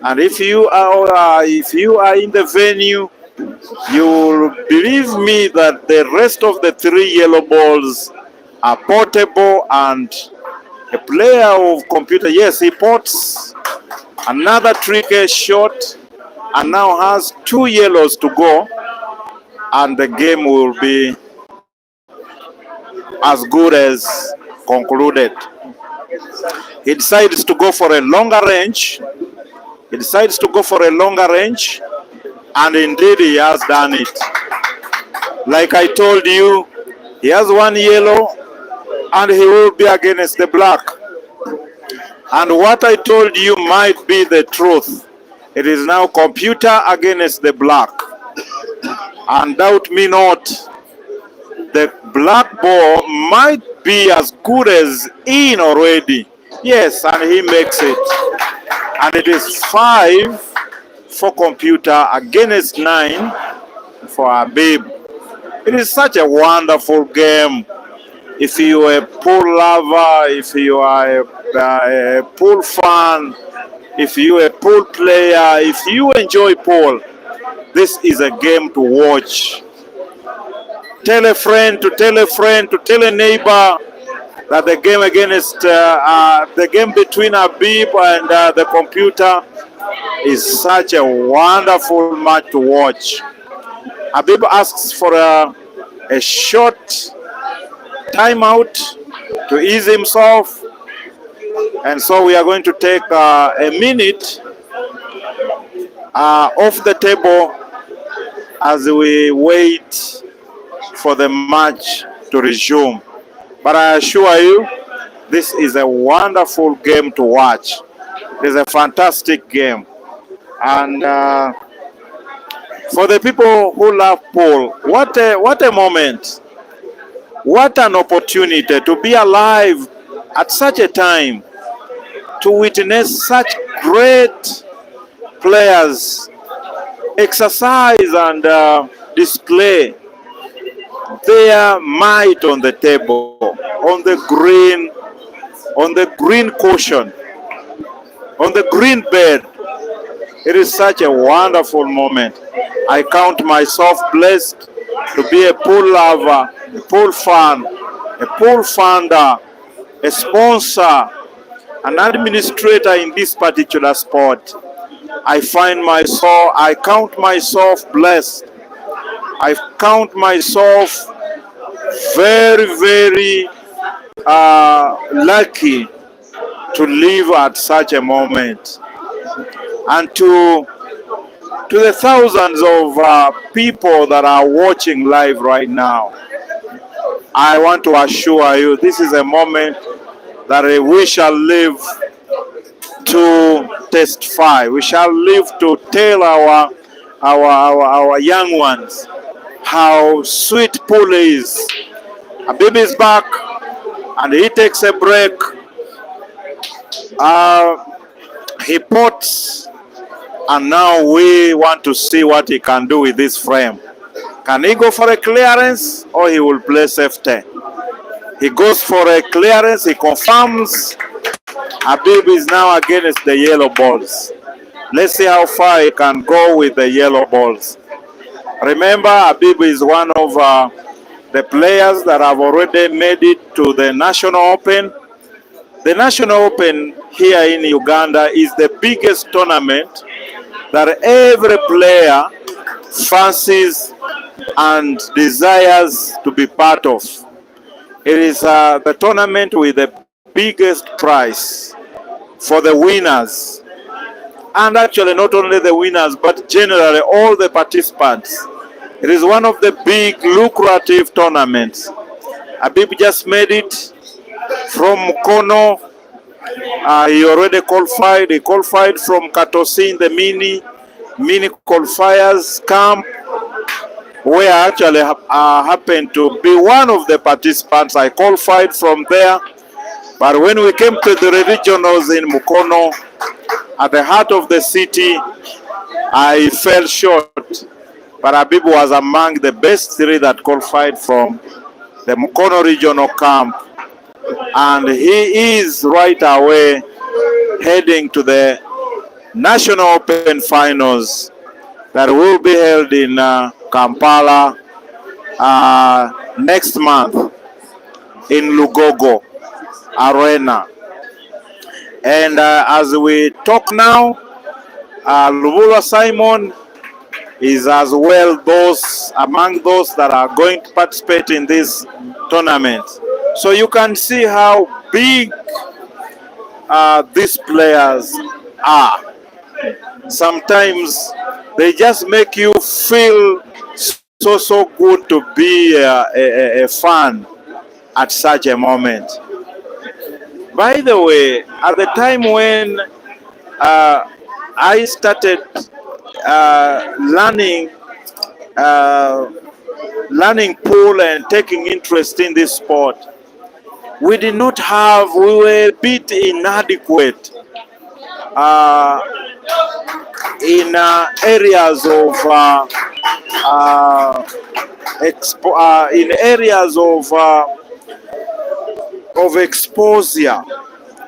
and if you are in the venue, you will believe me that the rest of the 3 yellow balls are portable, and a player of computer, yes, he pots another tricky shot and now has 2 yellows to go, and the game will be as good as concluded. He decides to go for a longer range. He decides to go for a longer range, and indeed he has done it. Like I told you, he has 1 yellow, and he will be against the black. And what I told you might be the truth. It is now computer against the black. And doubt me not, the black ball might be as good as in already. Yes, and he makes it. And it is 5 for computer against 9 for Habib. It is such a wonderful game. If you are a pool lover, if you are a pool fan, if you are a pool player, if you enjoy pool, this is a game to watch. Tell a friend to tell a friend to tell a neighbor that the game between Habib and the computer is such a wonderful match to watch. Habib asks for a short timeout to ease himself, and so we are going to take a minute off the table as we wait for the match to resume. But I assure you, this is a wonderful game to watch. It is a fantastic game. And for the people who love pool, what a moment. What an opportunity to be alive at such a time, to witness such great players exercise and display their might on the table, on the green cushion, on the green bed. It is such a wonderful moment. I count myself blessed to be a pool lover, a pool fan, a pool funder, a sponsor, an administrator in this particular sport. I count myself blessed. I count myself very, very lucky to live at such a moment. And to the thousands of people that are watching live right now, I want to assure you this is a moment that we shall live to testify. We shall live to tell our young ones how sweet pool is. Habib is back, and he takes a break. He pots, and now we want to see what he can do with this frame. Can he go for a clearance, or he will play safety? He goes for a clearance. He confirms. Habib is now against the yellow balls. Let's see how far he can go with the yellow balls. Remember, Habib is one of the players that have already made it to the National Open. The National Open here in Uganda is the biggest tournament that every player fancies and desires to be part of. It is the tournament with the biggest prize for the winners. and actually not only the winners, but generally all the participants. It is one of the big lucrative tournaments. Habib just made it from Mukono. He already qualified. He qualified from Katosi in the mini qualifiers camp, where I actually happened to be one of the participants. I qualified from there. But when we came to the regionals in Mukono, at the heart of the city, I fell short. But Habib was among the best three that qualified from the Mukono regional camp. And he is right away heading to the National Open Finals that will be held in Kampala next month in Lugogo Arena. And as we talk now, Lubulwa Simon is as well among those that are going to participate in this tournament. So you can see how big these players are. Sometimes they just make you feel so good to be a fan at such a moment. By the way, at the time when I started learning pool and taking interest in this sport, we were a bit inadequate in areas of exposure,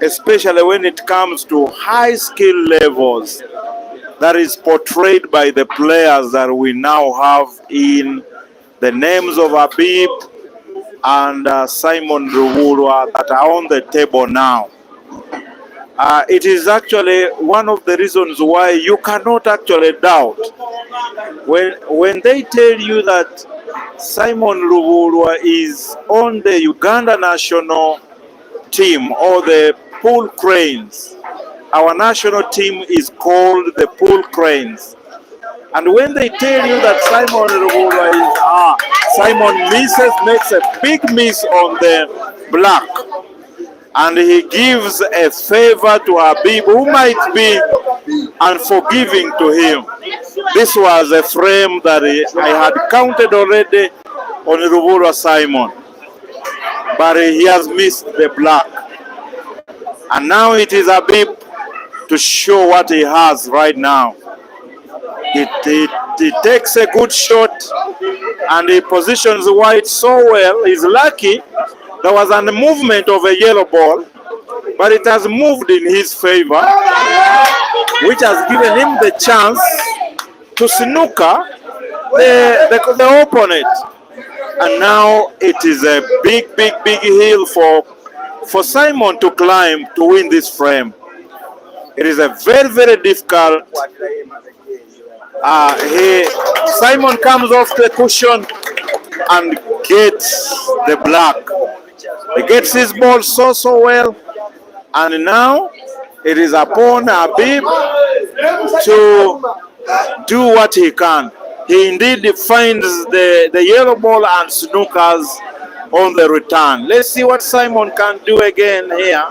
especially when it comes to high skill levels that is portrayed by the players that we now have in the names of Habib and Simon Ruwulwa that are on the table now. It is actually one of the reasons why you cannot actually doubt when they tell you that Simon Ruwulwa is on the Uganda national team, or the Pool Cranes. Our national team is called the Pool Cranes. And when they tell you that Simon Ruwulwa makes a big miss on the black, and he gives a favor to Habib, who might be unforgiving to him. This was a frame that I had counted already on Ruwulwa Simon, but he has missed the black. And now it is Habib to show what he has right now. He takes a good shot and he positions white so well. He's lucky. There was a movement of a yellow ball, but it has moved in his favor, which has given him the chance to snooker the opponent. And now it is a big hill for Simon to climb to win this frame. It is a very difficult. Simon comes off the cushion and gets the black. He gets his ball so well, and now it is upon Habib to do what he can. He indeed finds the yellow ball and snookers on the return. Let's see what Simon can do again here.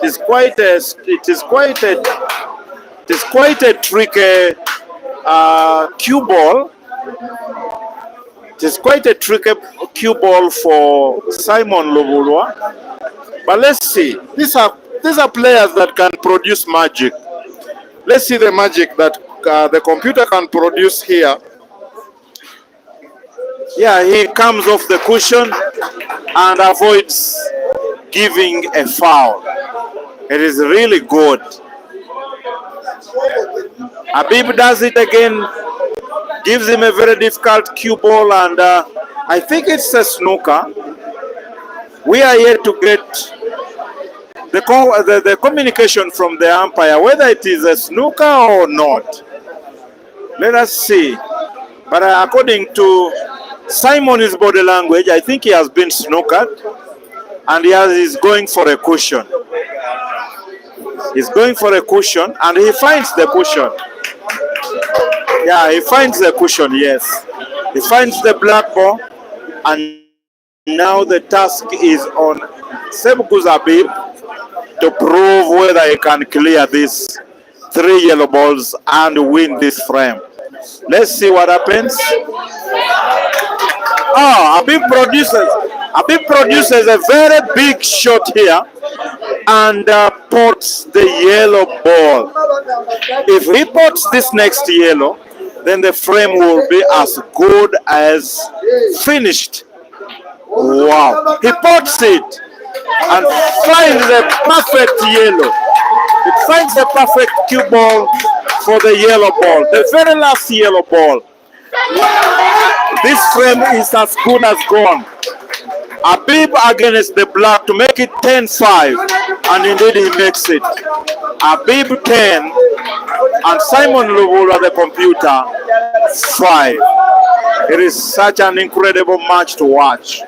It is quite a tricky cue ball. It is quite a tricky cue ball for Simon Ruwulwa. But let's see. These are players that can produce magic. Let's see the magic that the computer can produce here. Yeah, he comes off the cushion and avoids giving a foul. It is really good. Habib does it again, gives him a very difficult cue ball, and I think it's a snooker. We are yet to get the communication from the umpire, whether it is a snooker or not. Let us see. But according to Simon's body language, I think he has been snookered, and he's going for a cushion. He's going for a cushion and he finds the cushion. Yeah, he finds the cushion, yes. He finds the black ball, and now the task is on Sebuguz Habib to prove whether he can clear these 3 yellow balls and win this frame. Let's see what happens. Ah, Habib produces a very big shot here and pots the yellow ball. If he pots this next yellow, then the frame will be as good as finished. Wow. He pots it and finds the perfect yellow. He finds the perfect cue ball for the yellow ball, the very last yellow ball. This frame is as good as gone. Habib against the black to make it 10-5, and indeed he makes it. Habib 10 and Simon Lubula, the computer, 5. It is such an incredible match to watch.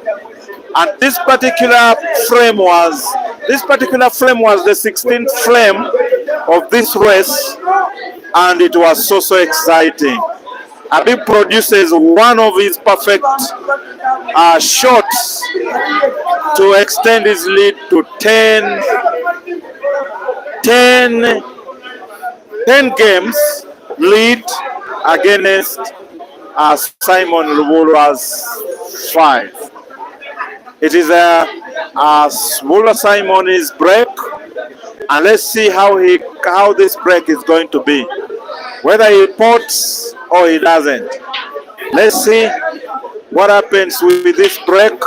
And this particular frame was the 16th frame of this race, and it was so exciting. Habib produces one of his perfect shots to extend his lead to 10 games lead against Simon Lubula's 5. It is Lubula Simon's break, and let's see how this break is going to be. Whether he pots or he doesn't. Let's see what happens with this break.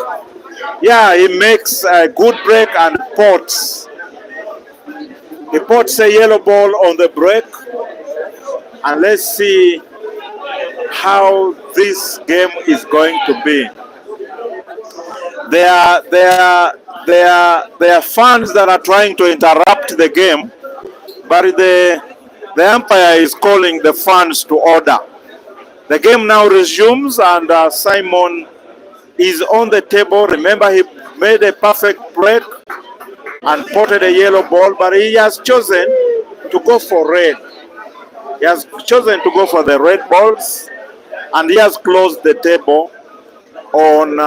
Yeah, he makes a good break and pots. He pots a yellow ball on the break, and let's see how this game is going to be. There are fans that are trying to interrupt the game, but the umpire is calling the fans to order. The game now resumes, and Simon is on the table. Remember, he made a perfect break and potted a yellow ball, but he has chosen to go for red. He has chosen to go for the red balls, and he has closed the table on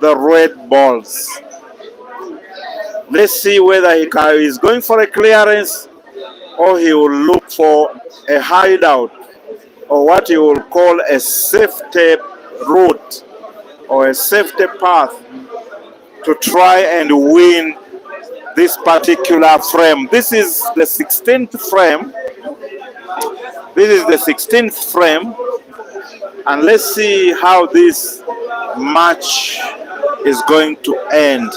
the red balls. Let's see whether he is going for a clearance or he will look for a hideout, or what he will call a safety route or a safety path to try and win this particular frame. This is the 16th frame. And let's see how this match is going to end.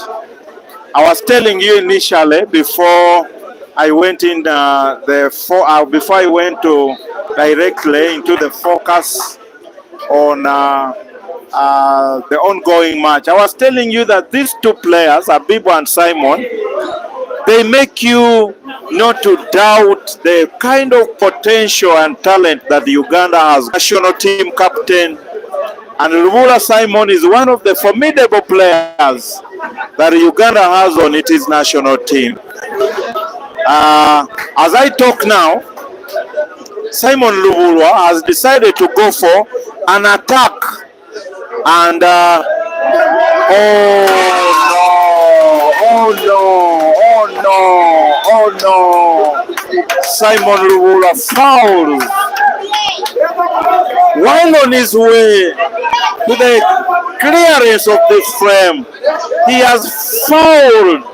I was telling you initially before I went in before I went to directly into the focus on the ongoing match. I was telling you that these two players, Habib and Simon, they make you not to doubt the kind of potential and talent that Uganda has. National team captain, and Lubula Simon is one of the formidable players that Uganda has on its national team. As I talk now, Simon Lubula has decided to go for an attack, and oh no, Simon Lubula fouls while on his way to the clearance of the frame. He has fouled.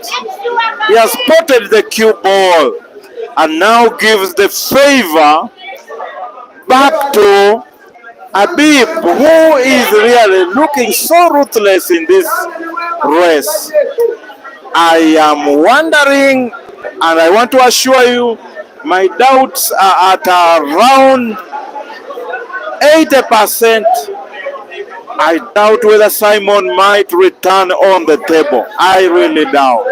He has spotted the cue ball and now gives the favor back to Habib, who is really looking so ruthless in this race. I am wondering, and I want to assure you, my doubts are at around 80%. I doubt whether Simon might return on the table. I really doubt.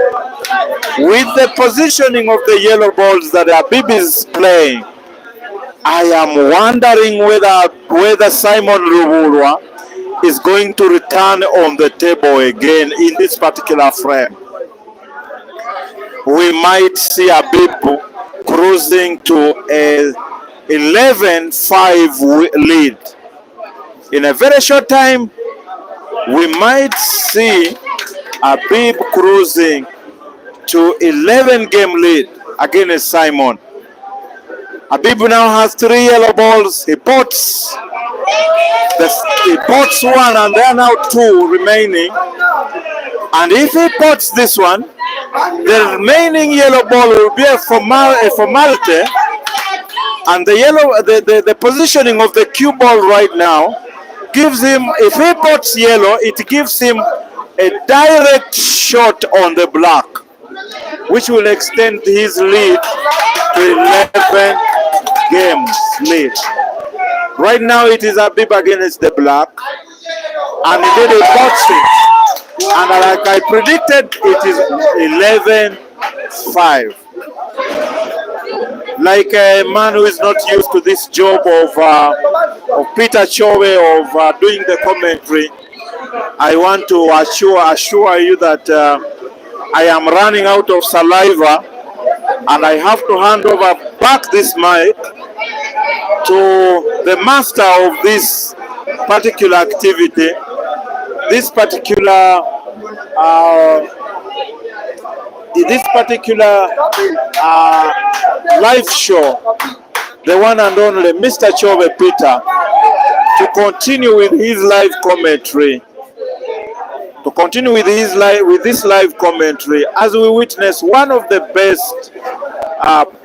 With the positioning of the yellow balls that Habib is playing, I am wondering whether Simon Lubula is going to return on the table again in this particular frame. we might see Habib cruising to a 11-5 lead. In a very short time, we might see Habib cruising to 11 game lead against Simon. Habib now has 3 yellow balls. He pots one, and there are now 2 remaining. And if he pots this one, the remaining yellow ball will be a formality. And the positioning of the cue ball right now gives him, if he pots yellow, it gives him a direct shot on the black, which will extend his lead to 11 games lead. Right now it is Habib against the black, and indeed he pots it. And like I predicted, it is 11-5. Like a man who is not used to this job of Peter Chowe of doing the commentary, I want to assure you that I am running out of saliva, and I have to hand over back this mic to the master of this particular activity, this particular live show, the one and only Mr. Chove Peter, to continue with his live commentary. To continue with this live commentary as we witness one of the best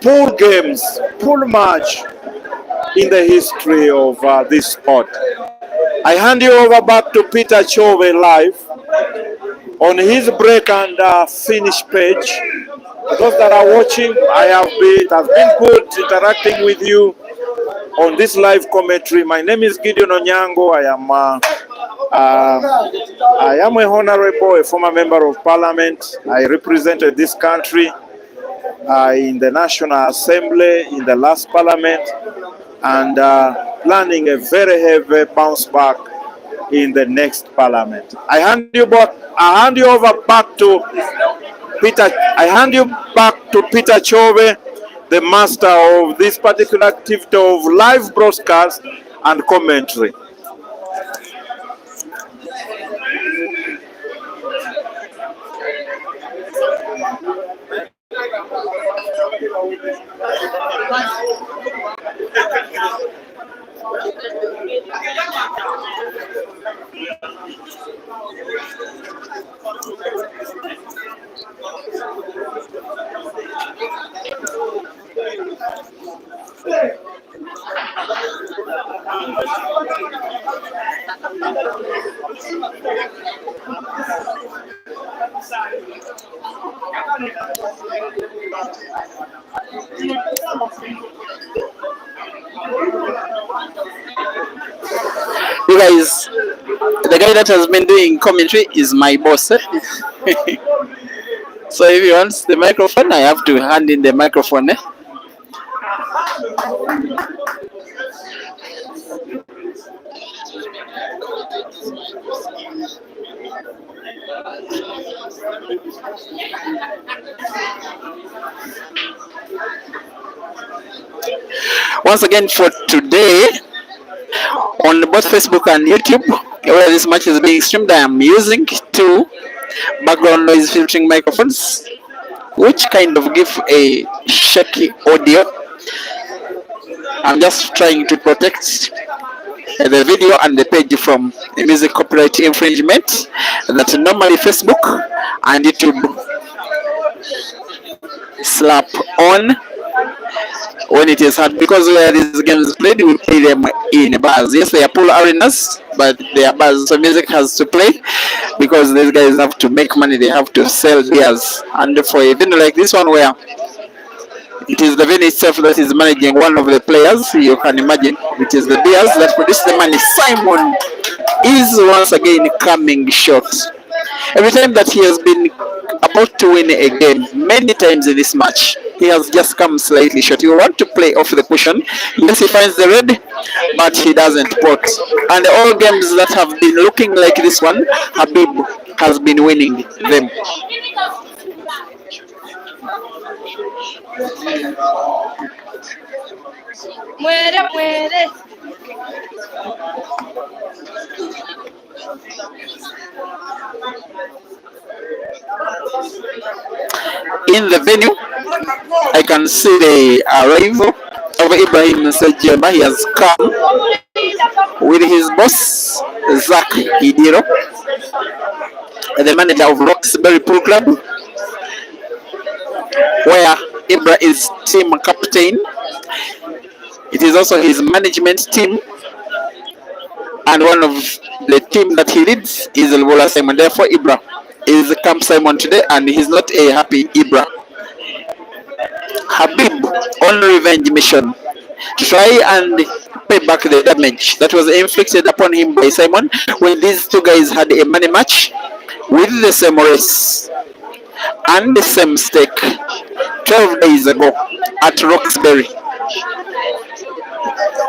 pool match in the history of this sport. I hand you over back to Peter Chove live on his break and finish page. For those that are watching, it has been good interacting with you on this live commentary. My name is Gideon Onyango. I am a honorable, a former member of parliament. I represented this country in the National Assembly in the last parliament, and planning a very heavy bounce back in the next parliament. I hand you back to Peter Chove, the master of this particular activity of live broadcast and commentary. You guys, the guy that has been doing commentary is my boss. So if he wants the microphone, I have to hand in the microphone. Once again, for today, on both Facebook and YouTube, where this match is being streamed, I am using 2 background noise filtering microphones, which kind of give a shaky audio. I'm just trying to protect the video and the page from music copyright infringement that normally Facebook and YouTube slap on when it is hard, because where these games played, we play them in bars. Yes, they are pool arenas, but they are bars, so music has to play because these guys have to make money. They have to sell beers, and for a venue like this one where it is the venue itself that is managing one of the players, you can imagine it is the beers that produce the money. Simon is once again coming short. Every time that he has been about to win a game, many times in this match, he has just come slightly short. You want to play off the cushion. Yes, he finds the red, but he doesn't pot. And all games that have been looking like this one, Habib has been winning them. In the venue, I can see the arrival of Ibrahim Sajjaba. He has come with his boss, Zach Hidiro, the manager of Roxbury Pool Club, where Ibra is team captain. It is also his management team, and one of the team that he leads is Lubola Simon. Therefore, Ibra is Camp Simon today, and he's not a happy Ibra. Habib on revenge mission to try and pay back the damage that was inflicted upon him by Simon when these two guys had a money match with the same race and the same stake 12 days ago at Roxbury.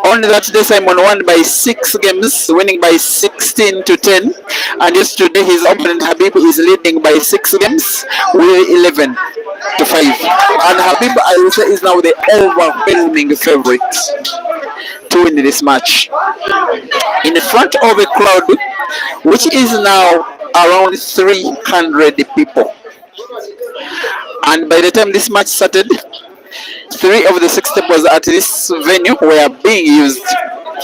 On that day, Simon won by 6 games, winning by 16 to 10. And yesterday, his opponent Habib is leading by 6 games, with 11 to 5. And Habib, I will say, is now the overwhelming favorite to win this match. In front of a crowd which is now around 300 people. And by the time this match started, 3 of the 6 tables at this venue were being used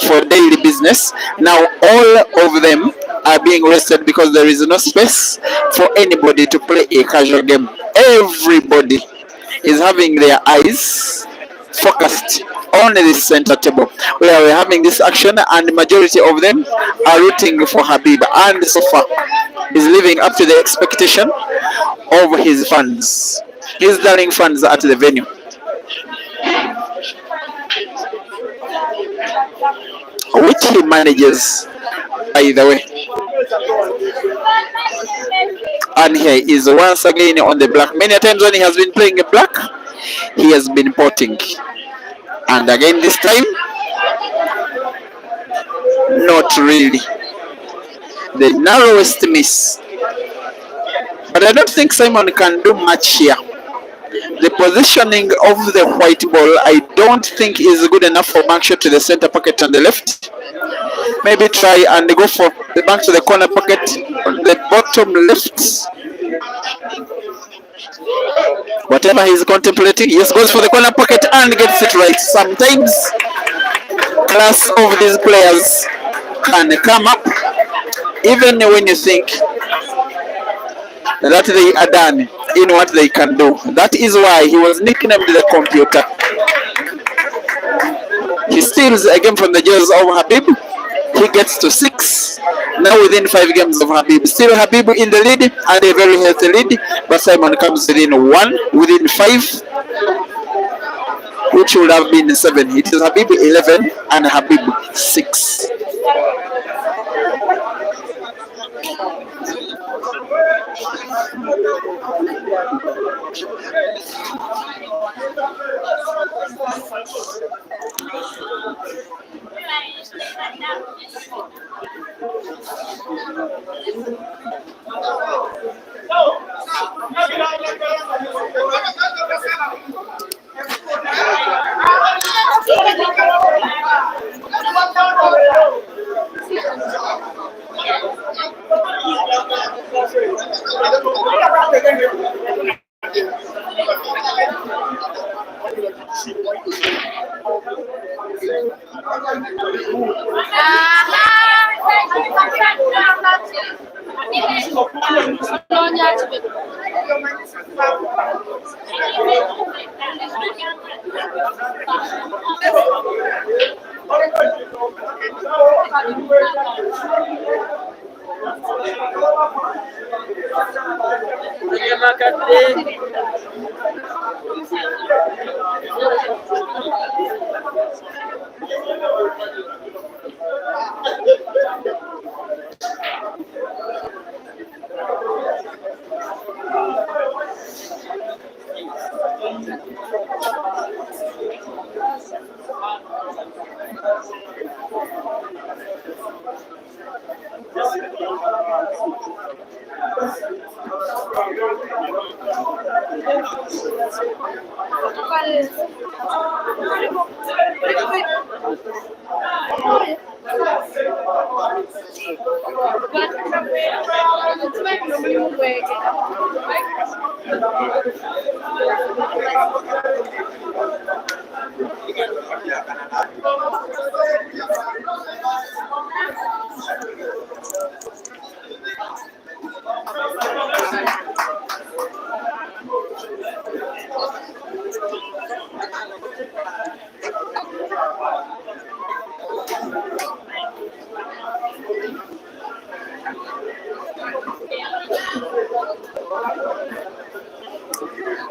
for daily business. Now all of them are being rested because there is no space for anybody to play a casual game. Everybody is having their eyes focused on this center table where we're having this action, and the majority of them are rooting for Habib, and so far is living up to the expectation of his fans, his darling fans at the venue, which he manages, by the way. And here is once again on the black. Many times when he has been playing a black, he has been potting. And again this time, not really. The narrowest miss. But I don't think Simon can do much here. The positioning of the white ball, I don't think is good enough for Bankshot to the center pocket on the left. Maybe try and go for the back to the corner pocket on the bottom left. Whatever he's contemplating, yes, goes for the corner pocket and gets it right. Sometimes class of these players can come up even when you think that they are done in what they can do. That is why he was nicknamed the computer. He steals a game from the jaws of Habib. He gets to 6. Now within 5 games of Habib. Still Habib in the lead, and a very healthy lead. But Simon comes within 1, within 5, which would have been 7. It is Habib 11 and Habib 6.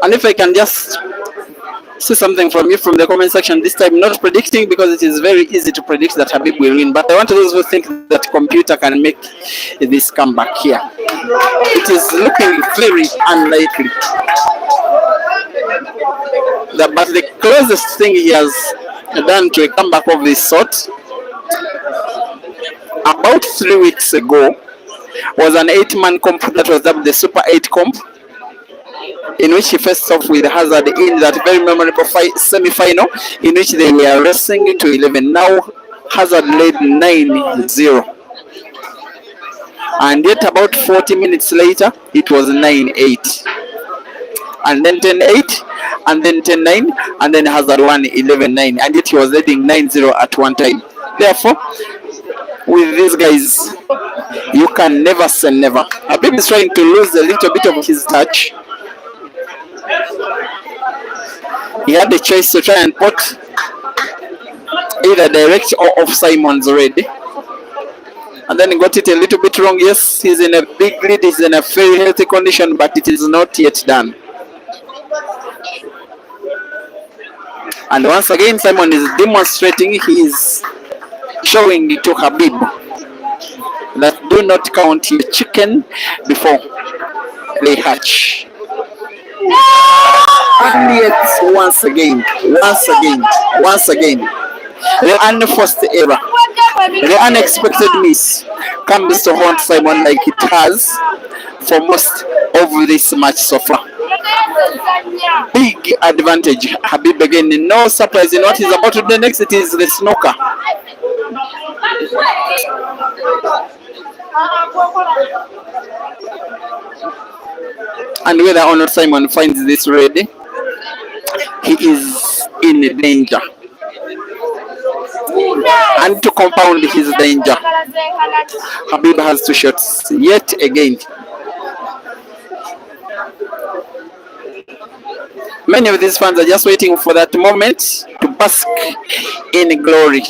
And if I can just see something from you from the comment section this time, not predicting because it is very easy to predict that Habib will win, but I want those who think that computer can make this comeback here. It is looking very unlikely. But the closest thing he has done to a comeback of this sort about 3 weeks ago was an 8-man comp that was dubbed the Super 8 comp, in which he faced off with Hazard in that very memorable semi-final in which they were racing to 11. Now Hazard led 9-0. And yet about 40 minutes later, it was 9-8. And then 10-8, and then 10-9, and then Hazard won 11-9. And yet he was leading 9-0 at one time. Therefore, with these guys, you can never say never. Habib is trying to lose a little bit of his touch. He had the choice to try and put either direct or off Simons already. And then he got it a little bit wrong. Yes, he's in a big lead, he's in a very healthy condition, but it is not yet done. And once again, Simon is demonstrating, he is showing it to Habib that do not count your chicken before they hatch. And yet, once again, the unforced error, the unexpected miss comes to haunt Simon like it has for most of this match so far. Big advantage. Habib again, no surprise in what he's about to do next. It is the snooker. And whether or not Simon finds this ready, he is in danger. And to compound his danger, Habib has 2 shots yet again. Many of these fans are just waiting for that moment to bask in glory.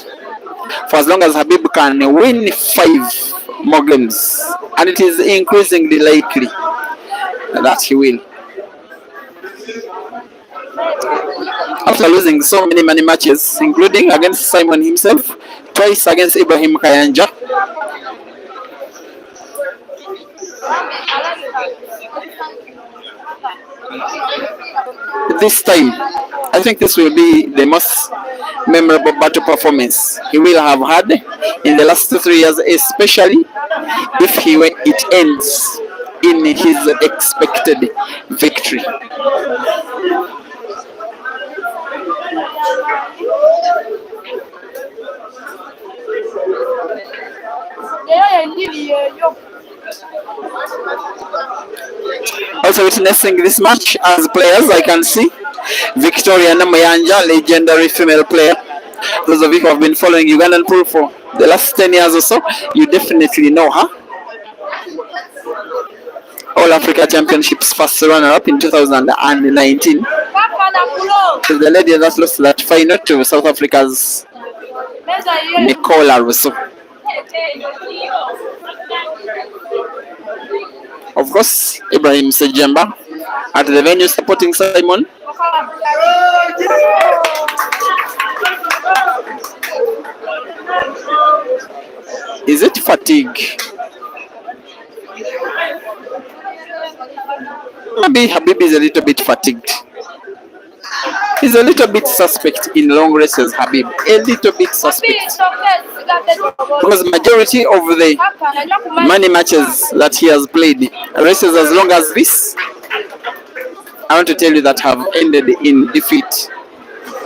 For as long as Habib can win 5 more games, and it is increasingly likely that he will. After losing so many matches, including against Simon himself, twice against Ibrahim Kayanja, this time, I think this will be the most memorable battle performance he will have had in the last 3 years, especially if it ends in his expected victory. Also witnessing this match as players, I can see Victoria Namayanja, legendary female player. Those of you who have been following Ugandan pool for the last 10 years or so, you definitely know her. All Africa Championships first runner-up in 2019. She's the lady that lost that final to South Africa's Nicola Rousseau. Of course, Ibrahim Sejemba at the venue supporting Simon. Is it fatigue? Maybe Habib is a little bit fatigued. He's a little bit suspect in long races, Habib. A little bit suspect. Because majority of the many matches that he has played, races as long as this, I want to tell you that have ended in defeat.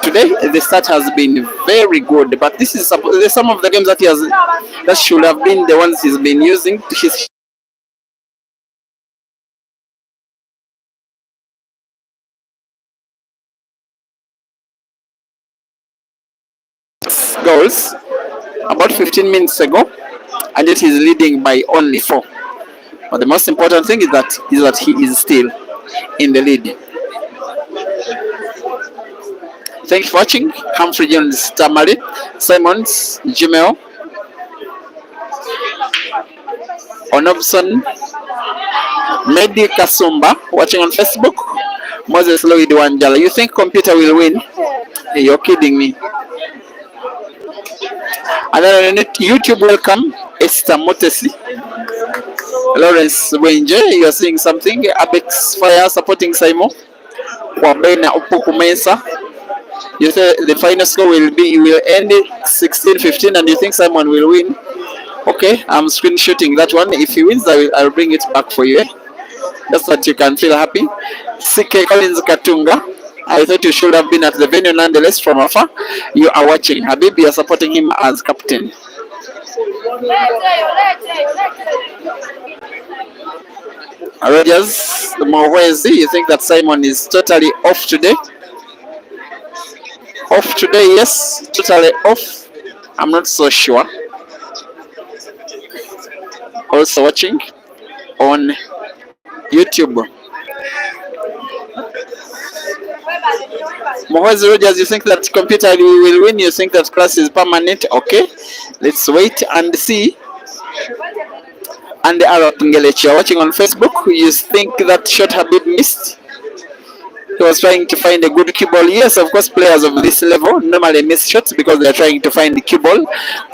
Today the start has been very good, but this is some of the games that he has that should have been the ones he's been using. His goals about 15 minutes ago, and yet he's leading by only 4. But the most important thing is that he is still in the lead. Thanks for watching. Humphrey Jones Tamari, Simons, Jimeo, Onobson, Medi Kasumba, watching on Facebook. Moses Lloyd Wanjala. You think computer will win? Hey, you're kidding me. And then on YouTube, welcome Esther Motesi, Lawrence Wenje. You are seeing something. Abex Fire supporting Simon. Kwabena Upukumensa. You say the final score will end 16-15, and you think Simon will win? Okay, I'm screenshotting that one. If he wins, I'll bring it back for you. That's what you can feel happy. CK Collins Katunga. I thought you should have been at the venue nonetheless from afar. You are watching. Habib, you are supporting him as captain. Rogers, Mwezi, you think that Simon is totally off today? Off today, yes, totally off. I'm not so sure. Also watching on YouTube. Mwezi Rogers, you think that computer will win? You think that class is permanent? Okay, let's wait and see. And the Arab Ngelechi, you're watching on Facebook. You think that shot Habib missed? He was trying to find a good cue ball. Yes, of course, players of this level normally miss shots because they're trying to find the cue ball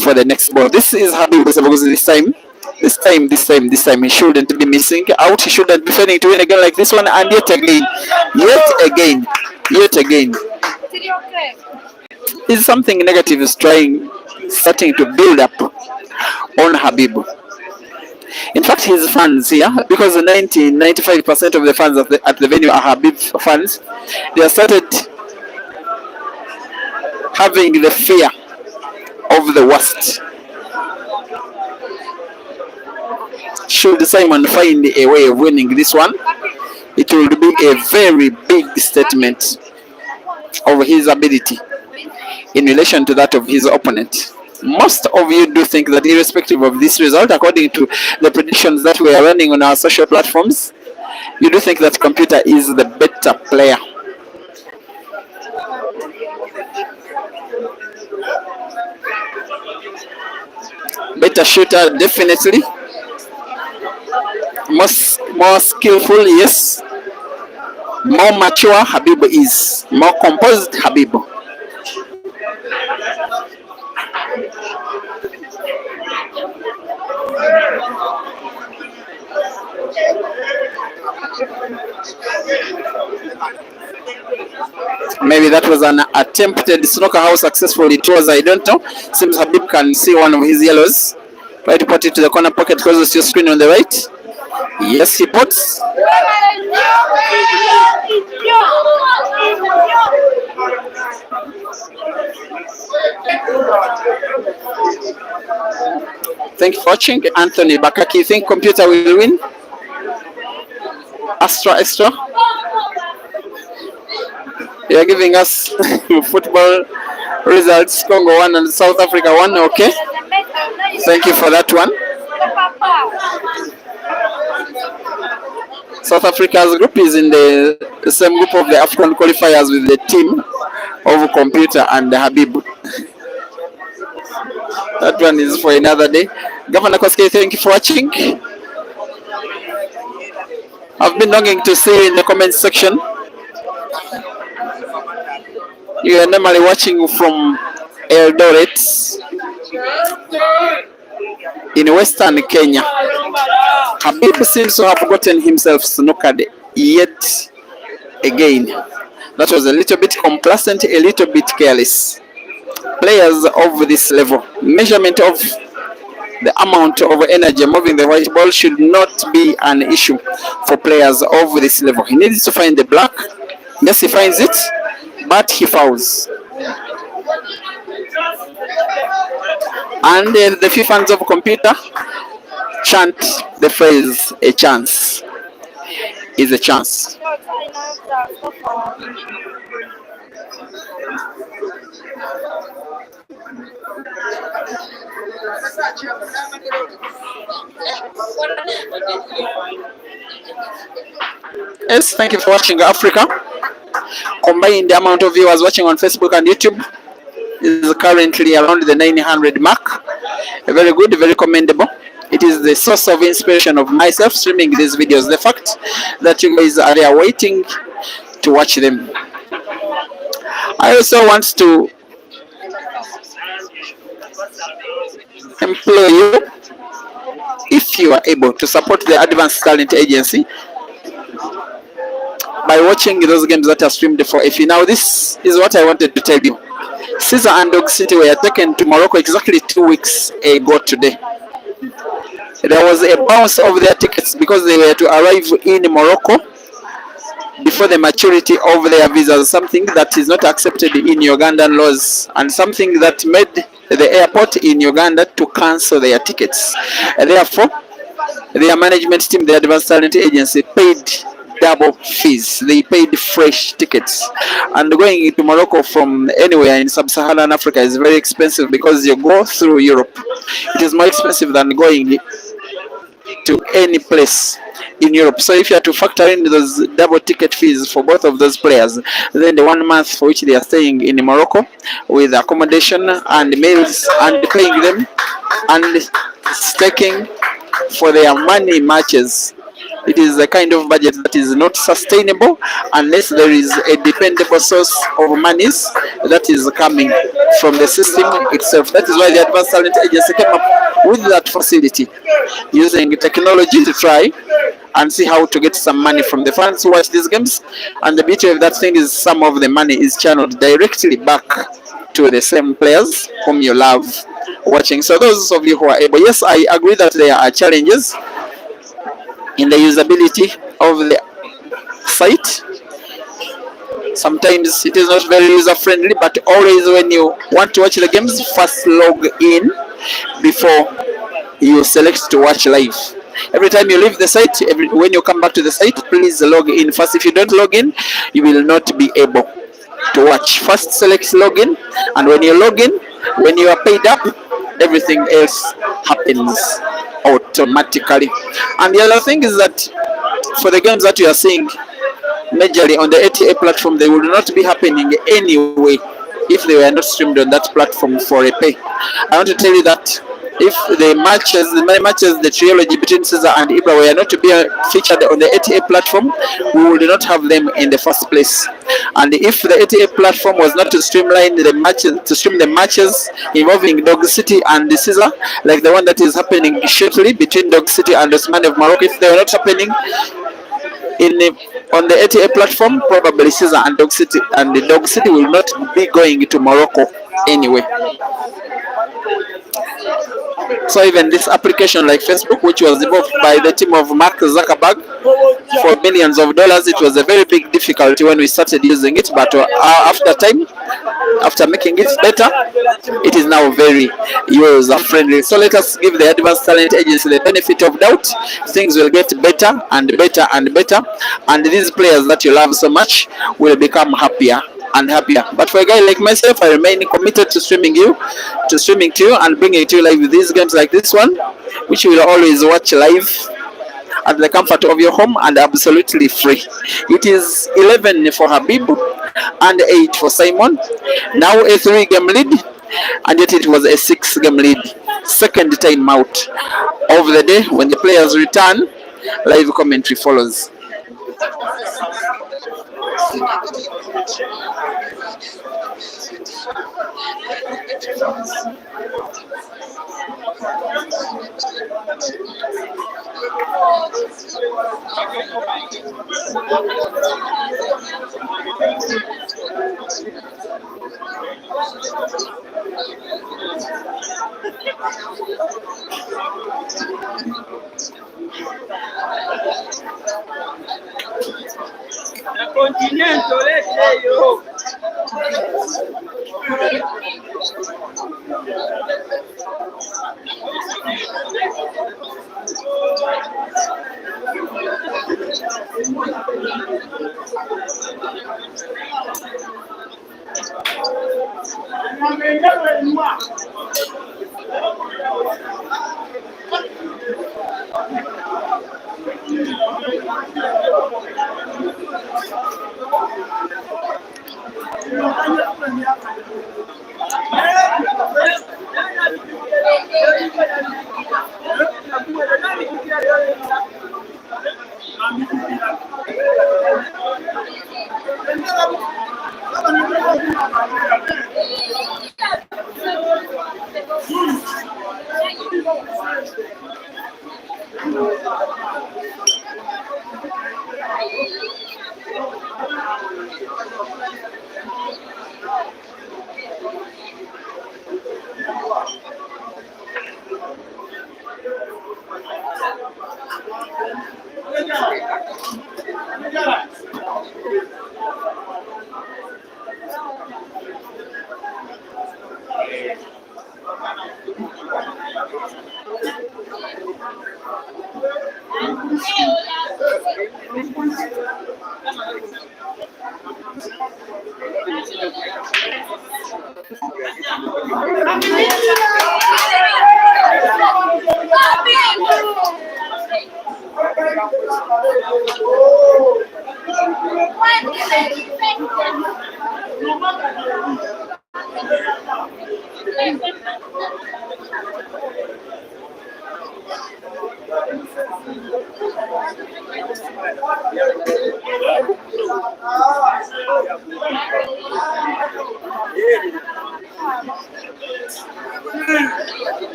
for the next ball. This is Habib because this time he shouldn't be missing out. He shouldn't be failing to win again like this one. And yet again, is something negative is starting to build up on Habib. In fact, his fans here, because 95% of the fans at the venue are Habib fans, they have started having the fear of the worst. Should Simon find a way of winning this one, it will be a very big statement of his ability in relation to that of his opponent. Most of you do think that irrespective of this result, according to the predictions that we are running on our social platforms, you do think that computer is the better player. Better shooter, definitely. More skillful, yes. More mature, Habib is. More composed, Habib. Maybe that was an attempted snooker. How successful it was, I don't know. Seems Habib can see one of his yellows. Try to put it to the corner pocket because it's your screen on the right. Yes, he puts. Thank you for watching. Anthony Bakaki, you think computer will win? Extra. You are giving us football results. Congo 1 and South Africa 1. Okay. Thank you for that one. South Africa's group is in the same group of the African qualifiers with the team of computer and Habib. That one is for another day. Governor Koske, thank you for watching. I've been longing to see you in the comments section. You are normally watching from Eldoret in Western Kenya. Habib seems to have gotten himself snookered yet again. That was a little bit complacent, a little bit careless. Players of this level, measurement of The amount of energy moving the white ball should not be an issue for players of this level. He needs to find the black. Yes, he finds it, but he fouls. And the few fans of computer chant the phrase, a chance is a chance. Yes, thank you for watching Africa. Combined the amount of viewers watching on Facebook and YouTube is currently around the 900 mark. Very good, very commendable. It is the source of inspiration of myself streaming these videos. The fact that you guys are there waiting to watch them. I also want to implore you, if you are able, to support the Advanced Talent Agency by watching those games that are streamed for FE. Now, this is what I wanted to tell you. Caesar and Dog City were taken to Morocco exactly 2 weeks ago today. There was a bounce of their tickets because they were to arrive in Morocco before the maturity of their visas, something that is not accepted in Ugandan laws, and something that made the airport in Uganda to cancel their tickets. And therefore, their management team, the Advanced Talent Agency, paid double fees. They paid fresh tickets. And going to Morocco from anywhere in sub-Saharan Africa is very expensive because you go through Europe. It is more expensive than going to any place in Europe. So if you are to factor in those double ticket fees for both of those players, then the 1 month for which they are staying in Morocco with accommodation and meals and paying them and staking for their money matches, it is a kind of budget that is not sustainable unless there is a dependable source of monies that is coming from the system itself. That is why the Advanced Talent Agency came up with that facility, using technology to try and see how to get some money from the fans who watch these games. And the beauty of that thing is some of the money is channeled directly back to the same players whom you love watching. So those of you who are able, yes, I agree that there are challenges in the usability of the site. Sometimes it is not very user friendly, but always when you want to watch the games, first log in before you select to watch live. Every time you leave the site, when you come back to the site, please log in first. If you don't log in, you will not be able to watch. First select login, and when you log in, when you are paid up, everything else happens automatically. And the other thing is that for the games that you are seeing majorly on the ATA platform, they will not be happening anyway if they were not streamed on that platform for a pay. I want to tell you that if the many matches, the trilogy between Caesar and Ibra were not to be featured on the ATA platform, we would not have them in the first place. And if the ATA platform was not to streamline the matches, to stream the matches involving Dog City and Caesar, like the one that is happening shortly between Dog City and Osman of Morocco, if they were not happening on the ATA platform, probably Caesar and Dog City will not be going to Morocco anyway. So even this application like Facebook, which was developed by the team of Mark Zuckerberg for millions of dollars, it was a very big difficulty when we started using it, but after time, after making it better, it is now very user friendly. So let us give the Advanced Talent Agency the benefit of doubt. Things will get better and better and better, and these players that you love so much will become happier and happier. But for a guy like myself, I remain committed to streaming to you and bringing to you live these games like this one, which you will always watch live at the comfort of your home and absolutely free. It is 11 for Habib and 8 for Simon. Now a 3-game lead, and yet it was a 6-game lead. Second time out of the day. When the players return, live commentary follows. Continental, let's say yo.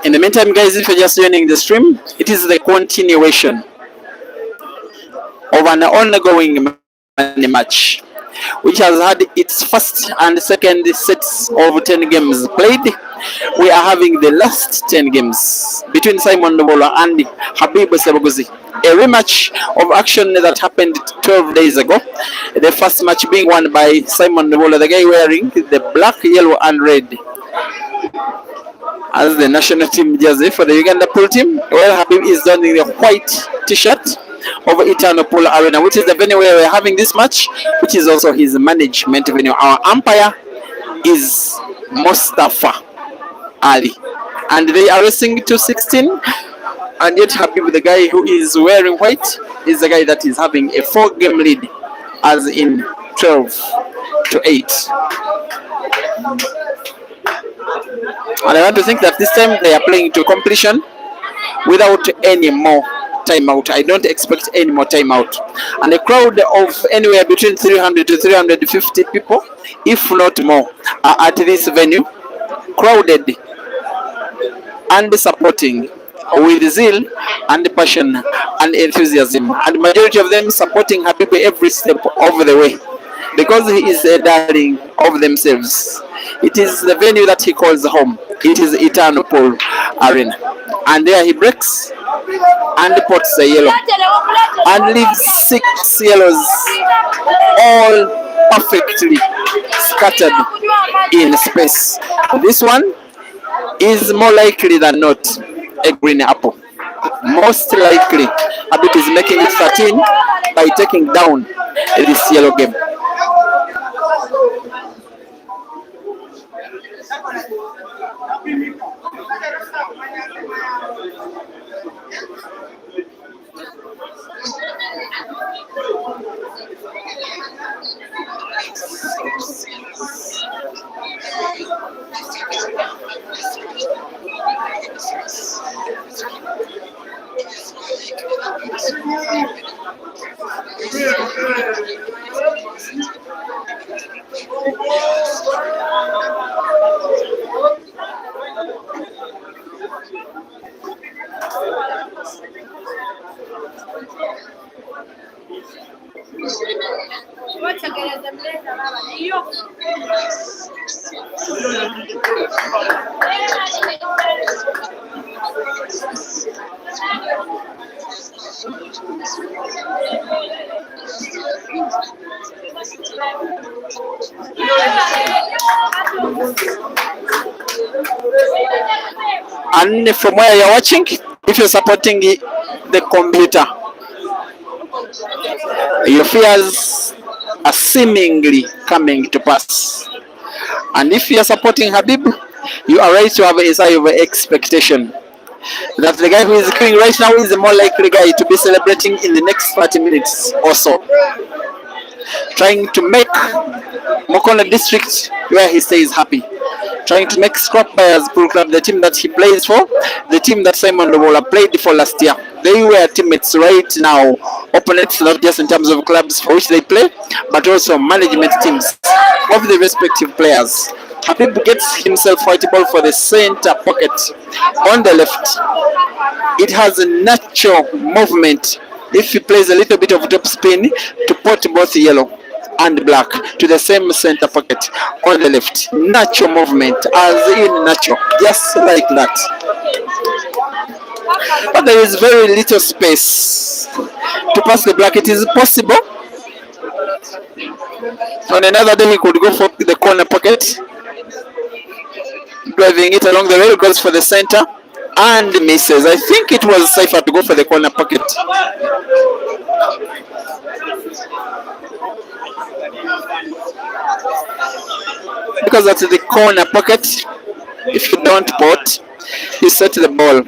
In the meantime, guys, if you're just joining the stream, it is the continuation of an ongoing money match, which has had its first and second sets of 10 games played. We are having the last 10 games between Simon Ndobola and Habib Sebaguzi. A rematch of action that happened 12 days ago. The first match being won by Simon Ndobola, the guy wearing the black, yellow, and red as the national team jersey for the Uganda pool team, while Habib is donning the white t-shirt of Eternal Pool Arena, which is the venue where we're having this match, which is also his management venue. Our umpire is Mustafa Ali, and they are racing to 16, and yet Habib, the guy who is wearing white, is the guy that is having a 4-game lead, as in 12-8. And I want to think that this time they are playing to completion without any more timeout. I don't expect any more timeout. And a crowd of anywhere between 300 to 350 people, if not more, are at this venue, crowded and supporting with zeal and passion and enthusiasm. And majority of them supporting Habib every step of the way, because he is a darling of themselves. It is the venue that he calls home. It is Eternal Pool Arena. And there he breaks and pots a yellow and leaves 6 yellows all perfectly scattered in space. This one is more likely than not a green apple. Most likely Habib is making it 13 by taking down this yellow game. And from where you're watching, if you're supporting the computer, your fears are seemingly coming to pass. And if you're supporting Habib, you are right to have a sigh of expectation that the guy who is going right now is the more likely guy to be celebrating in the next 30 minutes or so, trying to make Mokona district, where he stays, happy, trying to make Scrap Buyers Pool Club, the team that he plays for, the team that Simon Ndobola played for last year. They were teammates right now, opponents, not just in terms of clubs for which they play, but also management teams of the respective players. Habib gets himself white ball for the center pocket on the left. It has a natural movement if he plays a little bit of top spin to put both yellow and black to the same center pocket on the left. Natural movement, as in natural, just like that. But there is very little space to pass the black. It is possible on another day he could go for the corner pocket, driving it along the rail, goes for the center and misses. I think it was safer to go for the corner pocket. Because at the corner pocket, if you don't pot, he set the ball.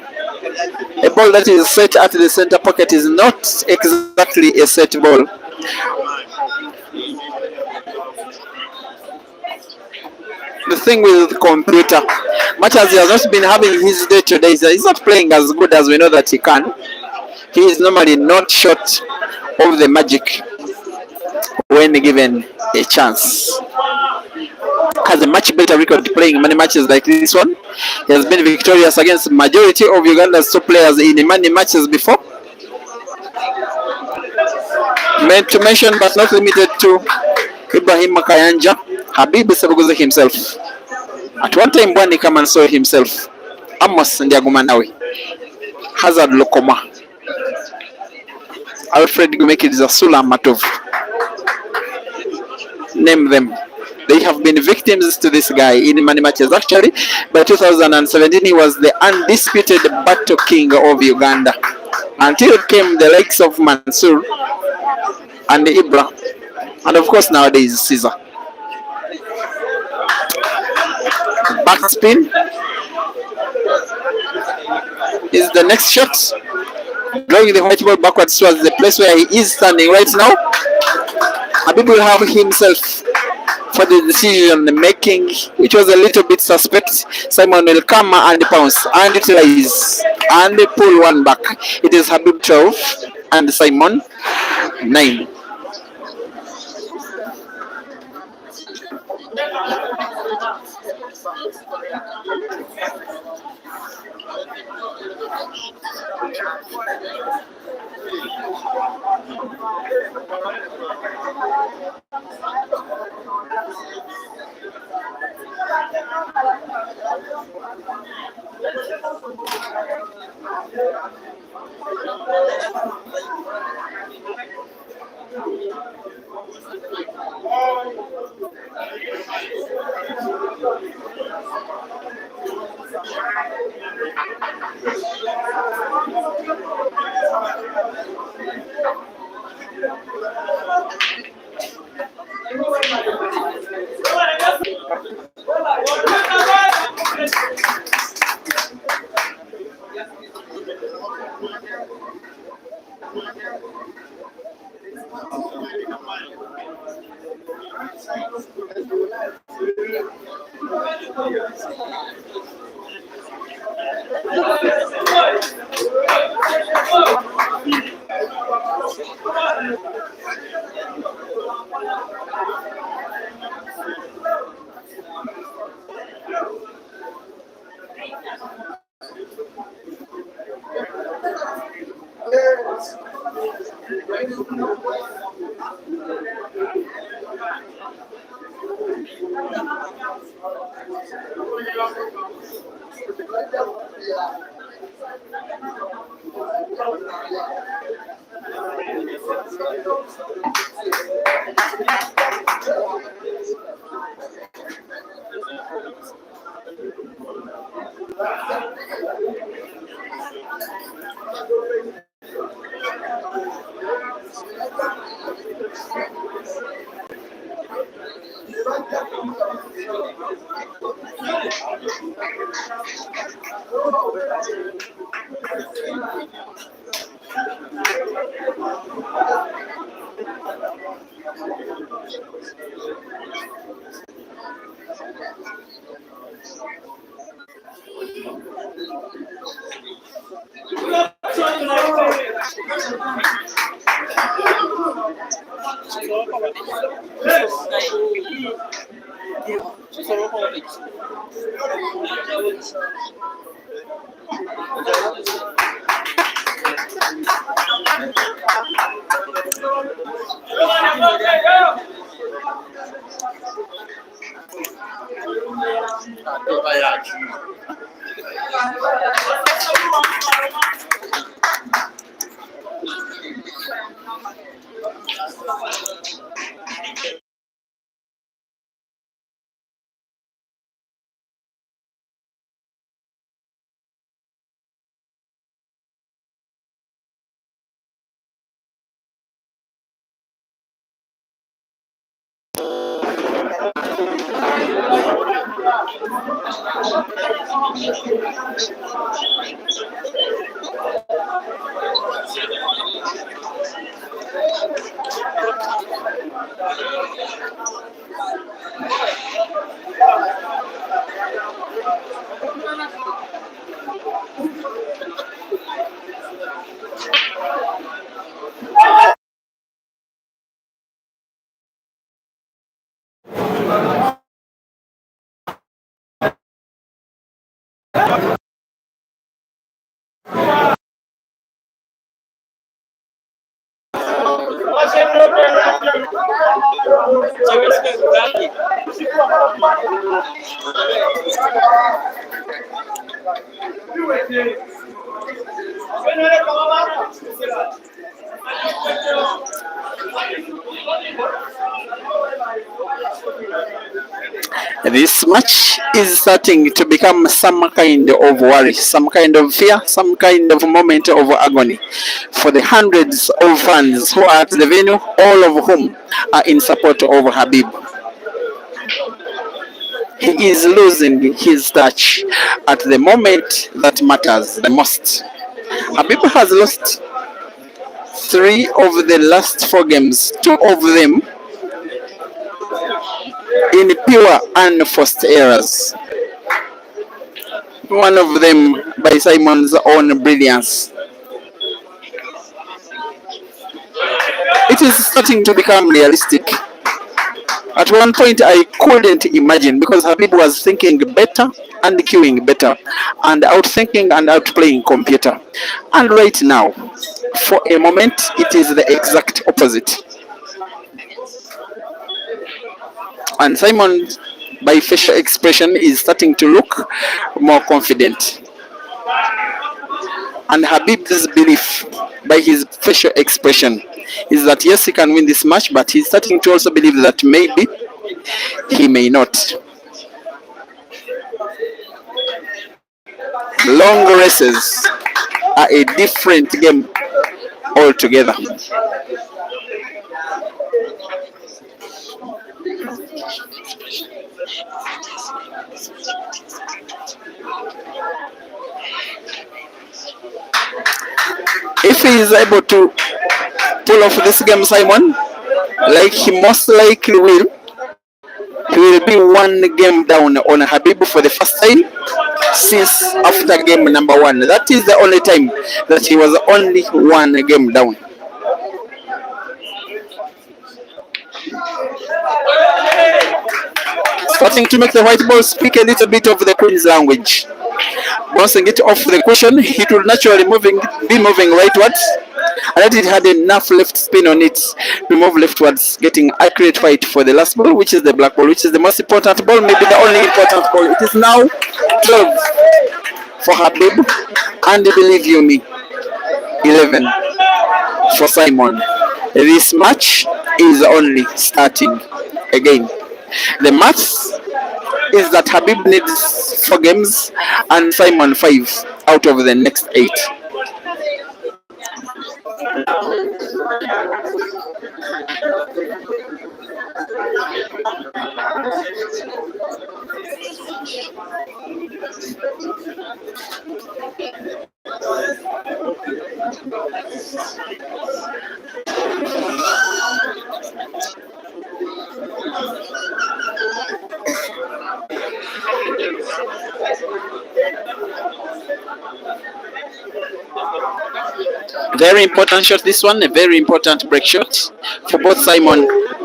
A ball that is set at the center pocket is not exactly a set ball. The thing with computer, much as he has not been having his day today, he's not playing as good as we know that he can. He is normally not short of the magic when given a chance. Has a much better record playing many matches like this one. He has been victorious against majority of Uganda's top players in many matches before. Meant to mention but not limited to Ibrahim Makayanja, Habib Sebuguzi himself. At one time Bwani come and saw himself. Amos Ndiagumanawi, Hazard Lokoma, Alfred Gumekiza Sula Matov. Name them. They have been victims to this guy in many matches. Actually, by 2017, he was the undisputed battle king of Uganda. Until came the likes of Mansour and Ibra, and of course nowadays Caesar. Backspin is the next shot. Drawing the white ball backwards towards the place where he is standing right now. Habib will have himself for the decision making, which was a little bit suspect. Simon will come and pounce and utilize and pull one back. It is Habib 12 and Simon 9. This match is starting to become some kind of worry, some kind of fear, some kind of moment of agony for the hundreds of fans who are at the venue, all of whom are in support of Habib. He is losing his touch at the moment that matters the most. Habib has lost 3 of the last 4 games, 2 of them in pure unforced errors. One of them by Simon's own brilliance. It is starting to become realistic. At one point, I couldn't imagine because Habib was thinking better and queuing better and outthinking and outplaying computer. And right now, for a moment, it is the exact opposite. And Simon, by facial expression, is starting to look more confident. And Habib's belief by his facial expression is that yes, he can win this match, but he's starting to also believe that maybe he may not. Long races are a different game altogether. If he is able to pull off this game, Simon, like he most likely will, he will be 1 game down on Habib for the first time since after game number 1. That is the only time that he was only 1 game down. Starting to make the white ball speak a little bit of the Queen's language. Bouncing it off the cushion, it will naturally be moving rightwards. And that it had enough left spin on it to move leftwards, getting accurate fight for the last ball, which is the black ball, which is the most important ball, maybe the only important ball. It is now 12 for Habib, and believe you me, 11 for Simon. This match is only starting again. The maths is that Habib needs 4 games and Simon 5 out of the next 8. Very important shot, this one, a very important break shot for both Simon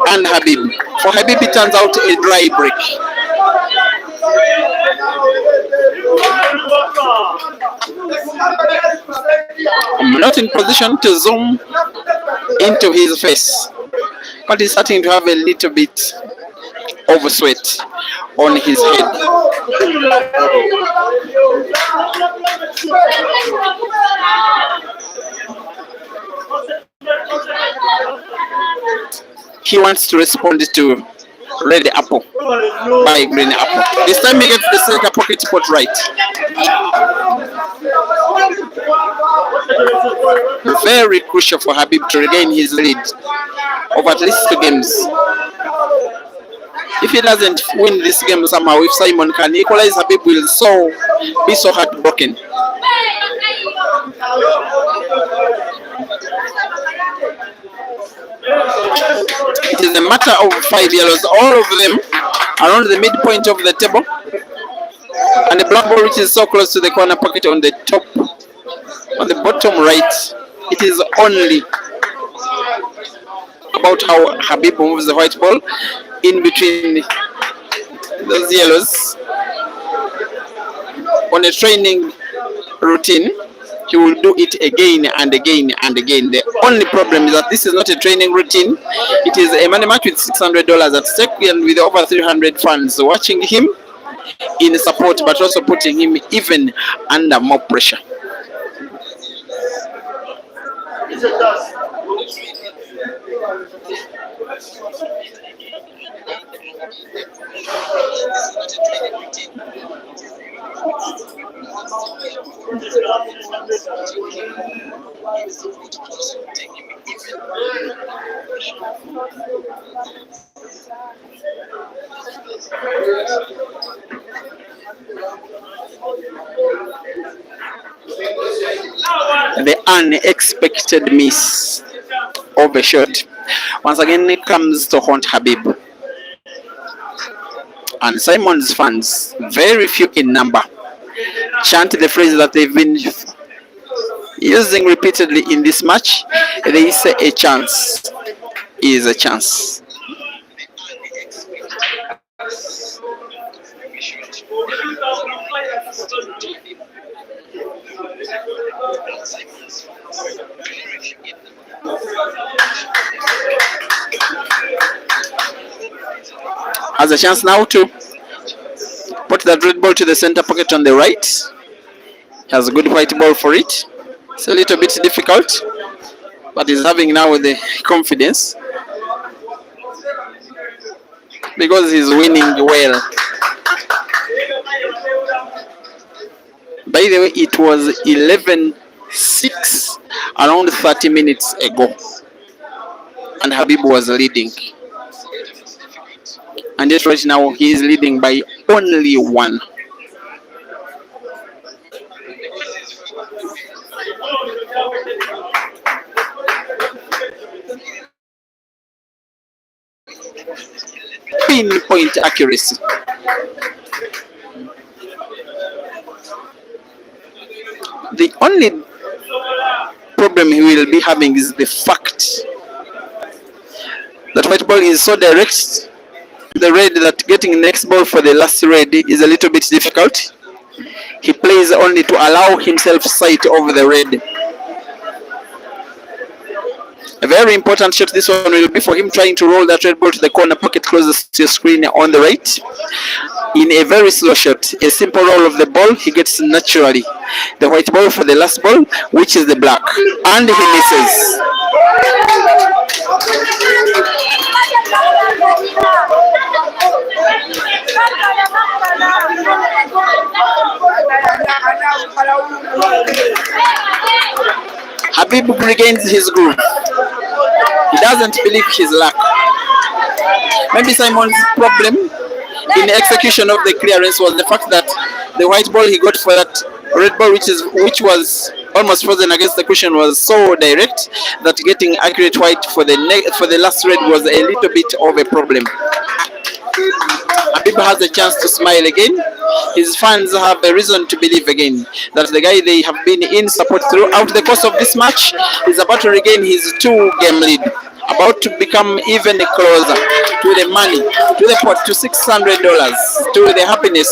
and Habib. For Habib, it turns out a dry break. I'm not in position to zoom into his face, but he's starting to have a little bit of sweat on his head. He wants to respond to red apple by green apple. This time he gets the center pocket spot right. Very crucial for Habib to regain his lead of at least 2 games. If he doesn't win this game somehow, if Simon can equalize, Habib will be so heartbroken. It is a matter of 5 yellows, all of them around the midpoint of the table. And the black ball, which is so close to the corner pocket on the top, on the bottom right, it is only about how Habib moves the white ball in between those yellows. On a training routine, he will do it again and again and again. The only problem is that this is not a training routine. It is a money match with $600 at stake and with over 300 fans watching him in support, but also putting him even under more pressure. The unexpected miss of a shot once again it comes to haunt Habib. And Simon's fans, very few in number, chant the phrase that they've been using repeatedly in this match. They say a chance is a chance. Has a chance now to put that red ball to the center pocket on the right. Has a good white ball for it. It's a little bit difficult, but he's having now the confidence because he's winning well. By the way, it was 11-6 around 30 minutes ago, and Habib was leading. And yet right now he is leading by only one. Pinpoint accuracy. The only problem he will be having is the fact that white ball is so direct. The red that getting next ball for the last red is a little bit difficult. He plays only to allow himself sight over the red. A very important shot this one will be for him trying to roll that red ball to the corner pocket closest to the screen on the right. In a very slow shot, a simple roll of the ball, he gets naturally the white ball for the last ball, which is the black, and he misses. Habib regains his groove. He doesn't believe his luck. Maybe Simon's problem in the execution of the clearance was the fact that the white ball he got for that red ball, which was almost frozen against the cushion, was so direct that getting accurate white for the last red was a little bit of a problem. Habib has a chance to smile again. His fans have a reason to believe again that the guy they have been in support throughout the course of this match is about to regain his 2-game lead, about to become even closer to the money, to the pot, to $600, to the happiness,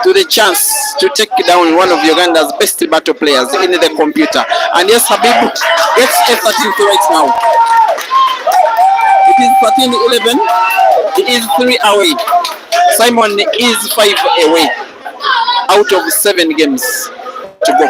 to the chance to take down one of Uganda's best battle players in the computer. And yes, Habib gets a 13th right now. It is 13-11. It is 3 away. Simon is 5 away out of 7 games to go.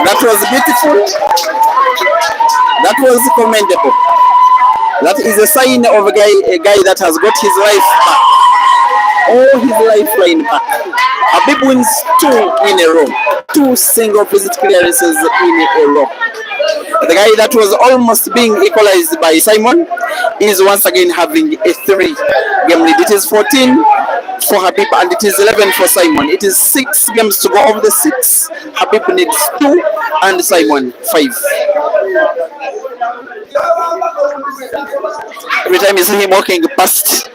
That was beautiful. That was commendable. That is a sign of a guy that has got his life back. All his lifeline back. Habib wins 2 in a row. 2 single visit clearances in a row. The guy that was almost being equalized by Simon is once again having a 3-game lead. It is 14 for Habib and it is 11 for Simon. It is 6 games to go. Of the 6, Habib needs 2 and Simon 5. Every time you see him walking past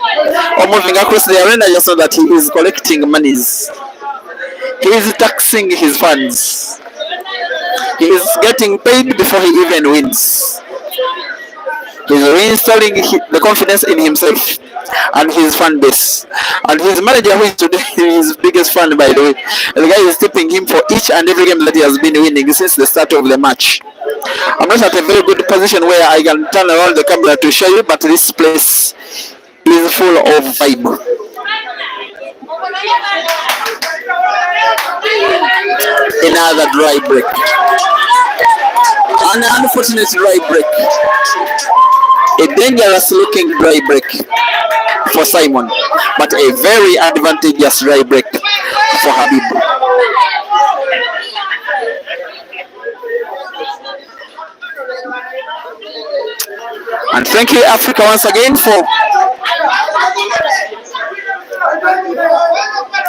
or moving across the arena, you know that he is collecting monies. He is taxing his funds. He is getting paid before he even wins. He is reinstalling the confidence in himself and his fan base. And his manager, who is today his biggest fan, by the way, the guy is tipping him for each and every game that he has been winning since the start of the match. I'm not at a very good position where I can turn around the camera to show you, but this place is full of vibe. Another dry break. An unfortunate dry break. A dangerous looking dry break for Simon, but a very advantageous dry break for Habib. And thank you, Africa, once again for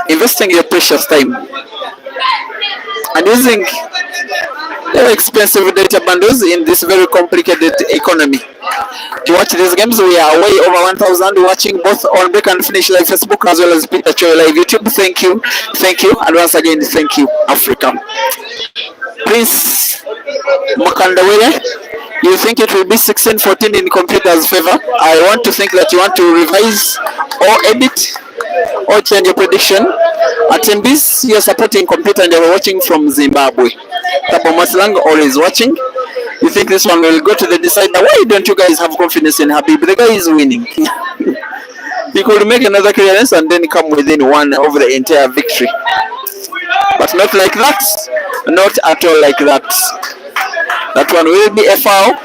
investing your precious time and using very expensive data bundles in this very complicated economy to watch these games. We are way over 1,000 watching both on Break and Finish Live Facebook as well as Peter Choi Live YouTube. Thank you, and once again, thank you, Africa. Prince Makandawere, you think it will be 16-14 in computer's favor? I want to think that you want to revise or edit or change your prediction. At MBs, you're supporting computer and you're watching from Zimbabwe. Tabo Maslang always watching. You think this one will go to the decider? Why don't you guys have confidence in Habib? The guy is winning. He could make another clearance and then come within one of the entire victory. But not like that. Not at all like that. That one will be a foul.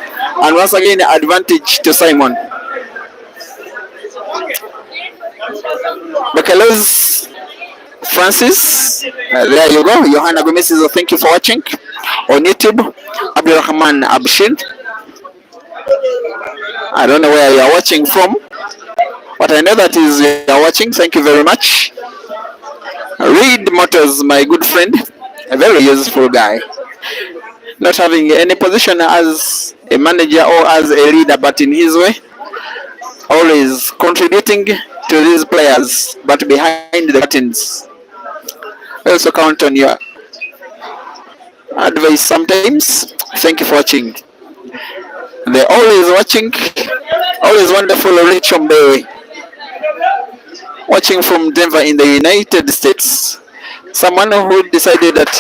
And once again, advantage to Simon. Bakalos Francis, there you go. Johanna Gomez says thank you for watching. On YouTube, Abdulrahman Abshir. I don't know where you are watching from, but I know that is you are watching. Thank you very much. Reed Motors, my good friend, a very useful guy. Not having any position as a manager or as a leader, but in his way, always contributing to these players, but behind the curtains. I also count on your advice sometimes. Thank you for watching. They're always watching, always wonderful Rich Ombewe. Watching from Denver in the United States. Someone who decided that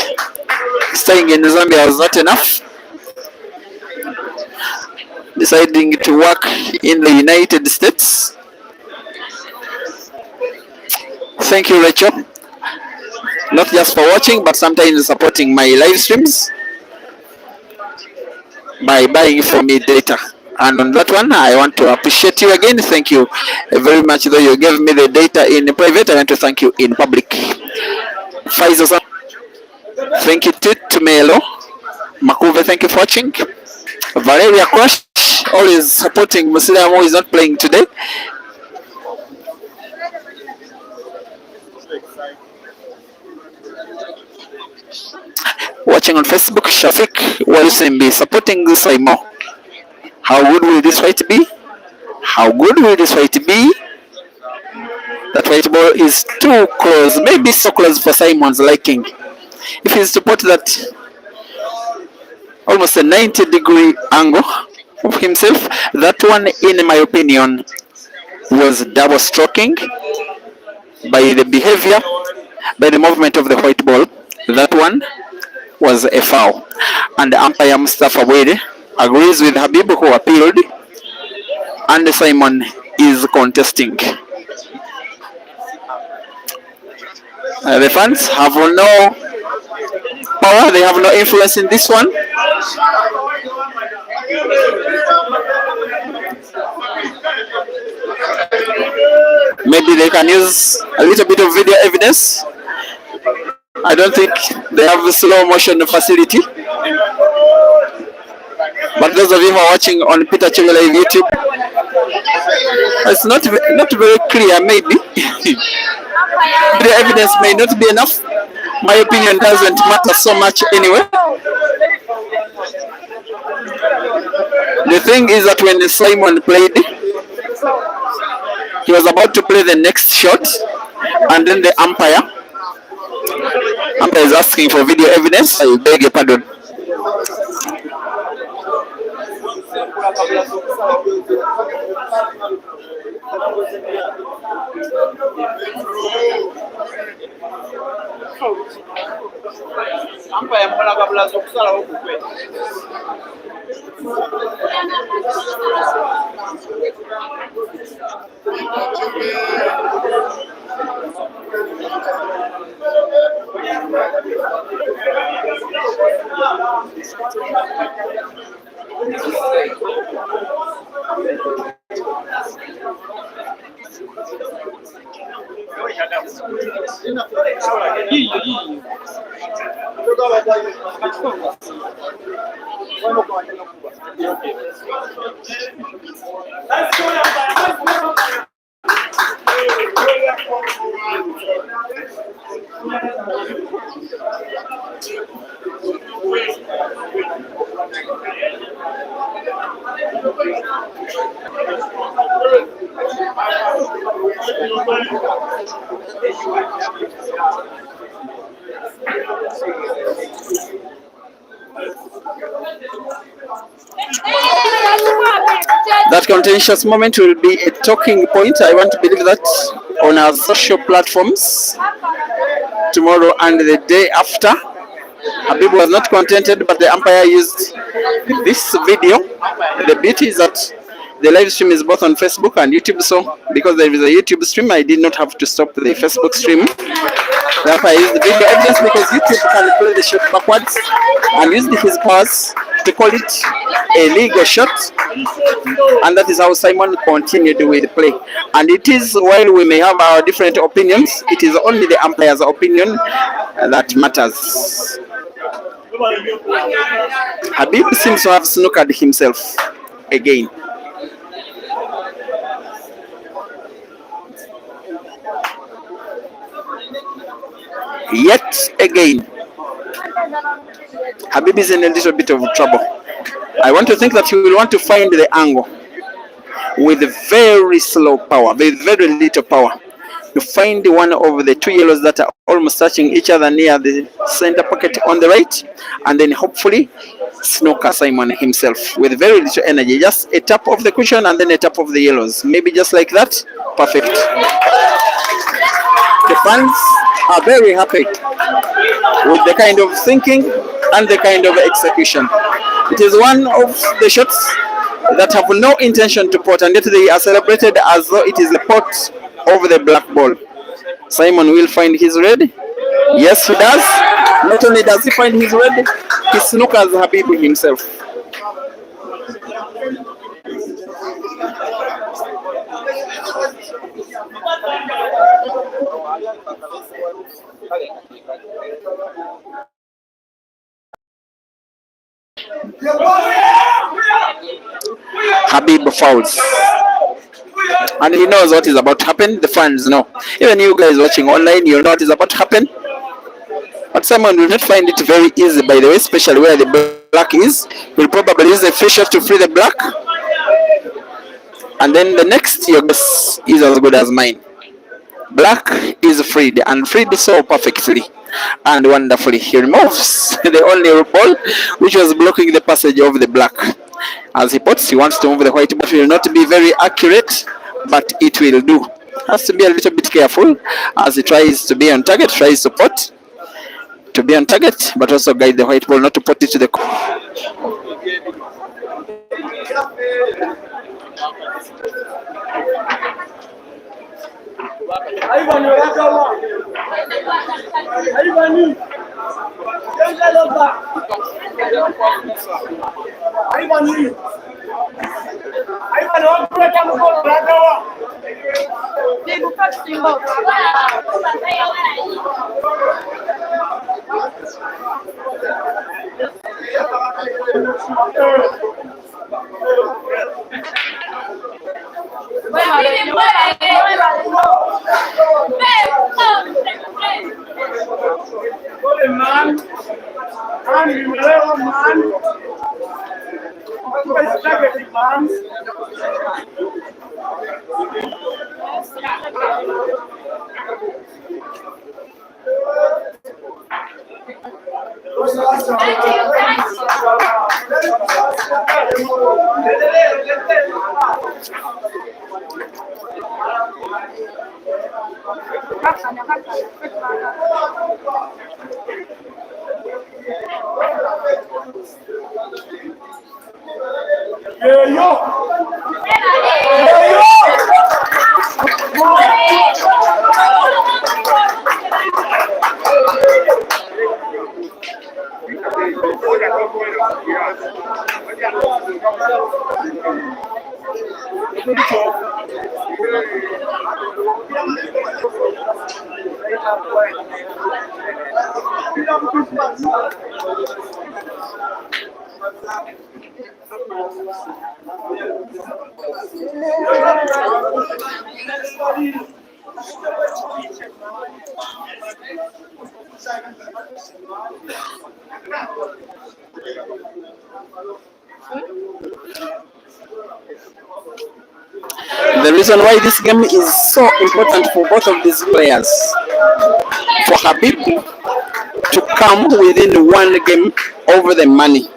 staying in Zambia was not enough. Deciding to work in the United States. Thank you, Rachel. Not just for watching, but sometimes supporting my live streams by buying for me data. And on that one, I want to appreciate you again. Thank you very much. Though you gave me the data in private, I want to thank you in public. Faizo, thank you to Melo. Makuve, thank you for watching. Valeria Crush, always supporting Musila who is not playing today. Watching on Facebook, Shafik Walusembi, supporting Saimo. How good will this fight be? How good will this fight be? That white ball is too close, maybe so close for Simon's liking. If he's to put that almost a 90-degree angle of himself, that one, in my opinion, was double stroking by the behavior, by the movement of the white ball. That one was a foul. And umpire Mustafa Wade agrees with Habib, who appealed, and Simon is contesting. The fans have no power, they have no influence in this one. Maybe they can use a little bit of video evidence. I don't think they have a slow motion facility. But those of you who are watching on Peter Chimela YouTube, it's not very clear, maybe. The evidence may not be enough. My opinion doesn't matter so much anyway. The thing is that when Simon played, he was about to play the next shot, and then the umpire is asking for video evidence. I beg your pardon. That contentious moment will be a talking point. I want to believe that on our social platforms tomorrow and the day after. Habib was not contented, but the umpire used this video. The beauty is that the live stream is both on Facebook and YouTube, so because there is a YouTube stream, I did not have to stop the Facebook stream. Therefore, I used the video evidence because YouTube can play the shot backwards and used his powers to call it a legal shot, and that is how Simon continued with the play. And it is, while we may have our different opinions, it is only the umpire's opinion that matters. Habib seems to have snookered himself again. Yet again, Habib is in a little bit of trouble. I want to think that he will want to find the angle with very slow power, with very little power, to find one of the two yellows that are almost touching each other near the center pocket on the right, and then hopefully snooker Simon himself with very little energy. Just a tap of the cushion and then a tap of the yellows. Maybe just like that. Perfect. The fans are very happy with the kind of thinking and the kind of execution. It is one of the shots that have no intention to pot, and yet they are celebrated as though it is the pot of the black ball. Simon will find his red. Yes, he does. Not only does he find his red, he snookers Habib himself. Habib fouls. And he knows what is about to happen. The fans know. Even you guys watching online, you know what is about to happen. But Simon will not find it very easy, by the way, especially where the black is. He'll probably use the free shot to free the black. And then the next, your guess is as good as mine. Black is freed, and freed so perfectly and wonderfully. He removes the only ball which was blocking the passage of the black. As he pots, he wants to move the white ball. It will not be very accurate, but it will do. Has to be a little bit careful as he tries to be on target, tries to pot, to be on target, but also guide the white ball not to pot it to the corner. The reason why this game is so important for both of these players, for Habib to come within one game over the money,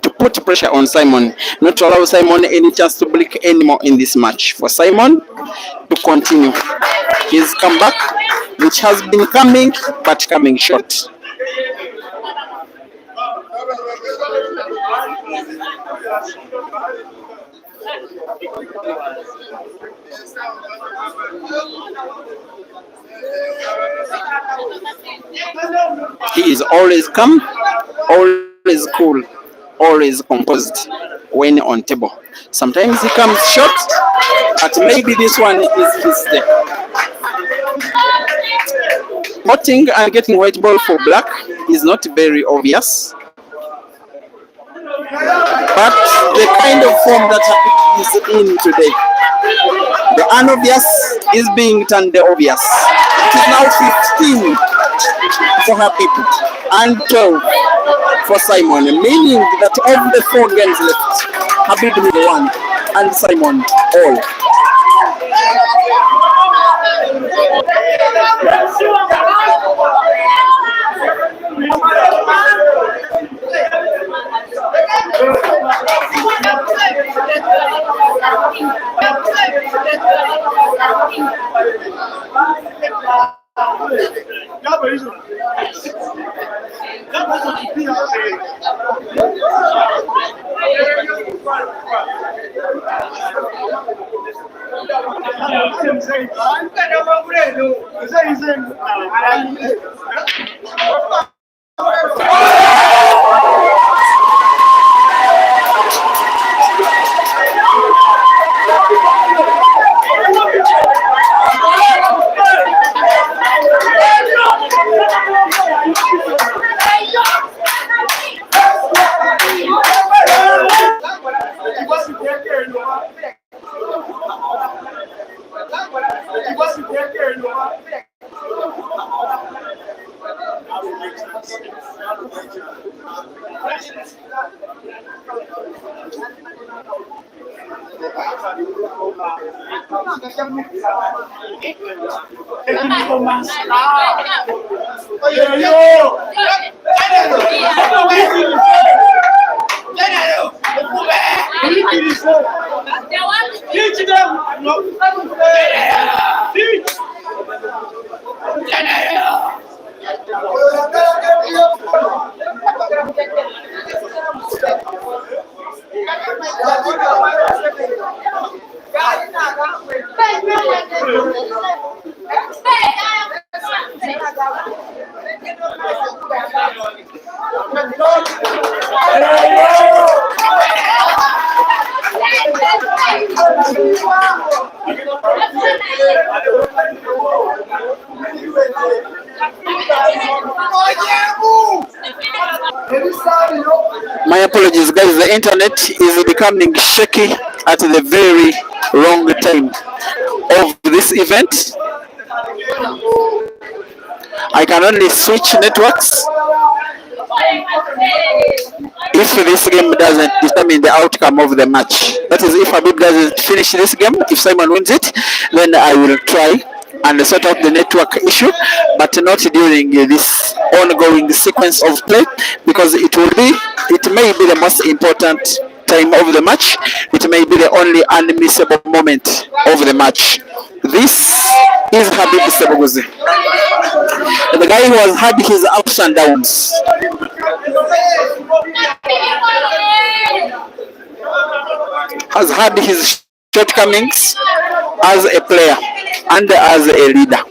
to put pressure on Simon, not to allow Simon any chance to blink anymore in this match. For Simon to continue his comeback, which has been coming but coming short. He is always calm, always cool, always composed when on table. Sometimes he comes short, but maybe this one is his day. Spotting and getting white ball for black is not very obvious, but the kind of form that Habib is in today, the unobvious is being turned the obvious. It is now 15 for Habib and 12 for Simon, meaning that of the 4 games left, Habib need 1 and Simon all. My apologies, guys. The internet is becoming shaky at the very wrong time of this event. I can only switch networks if this game doesn't determine the outcome of the match. That is, if Habib doesn't finish this game, if Simon wins it, then I will try and sort out the network issue, but not during this ongoing sequence of play, because it may be the most important time of the match. It may be the only unmissable moment of the match. This is Habib Seboguzi, the guy who has had his ups and downs. Has had his shortcomings as a player and as a leader.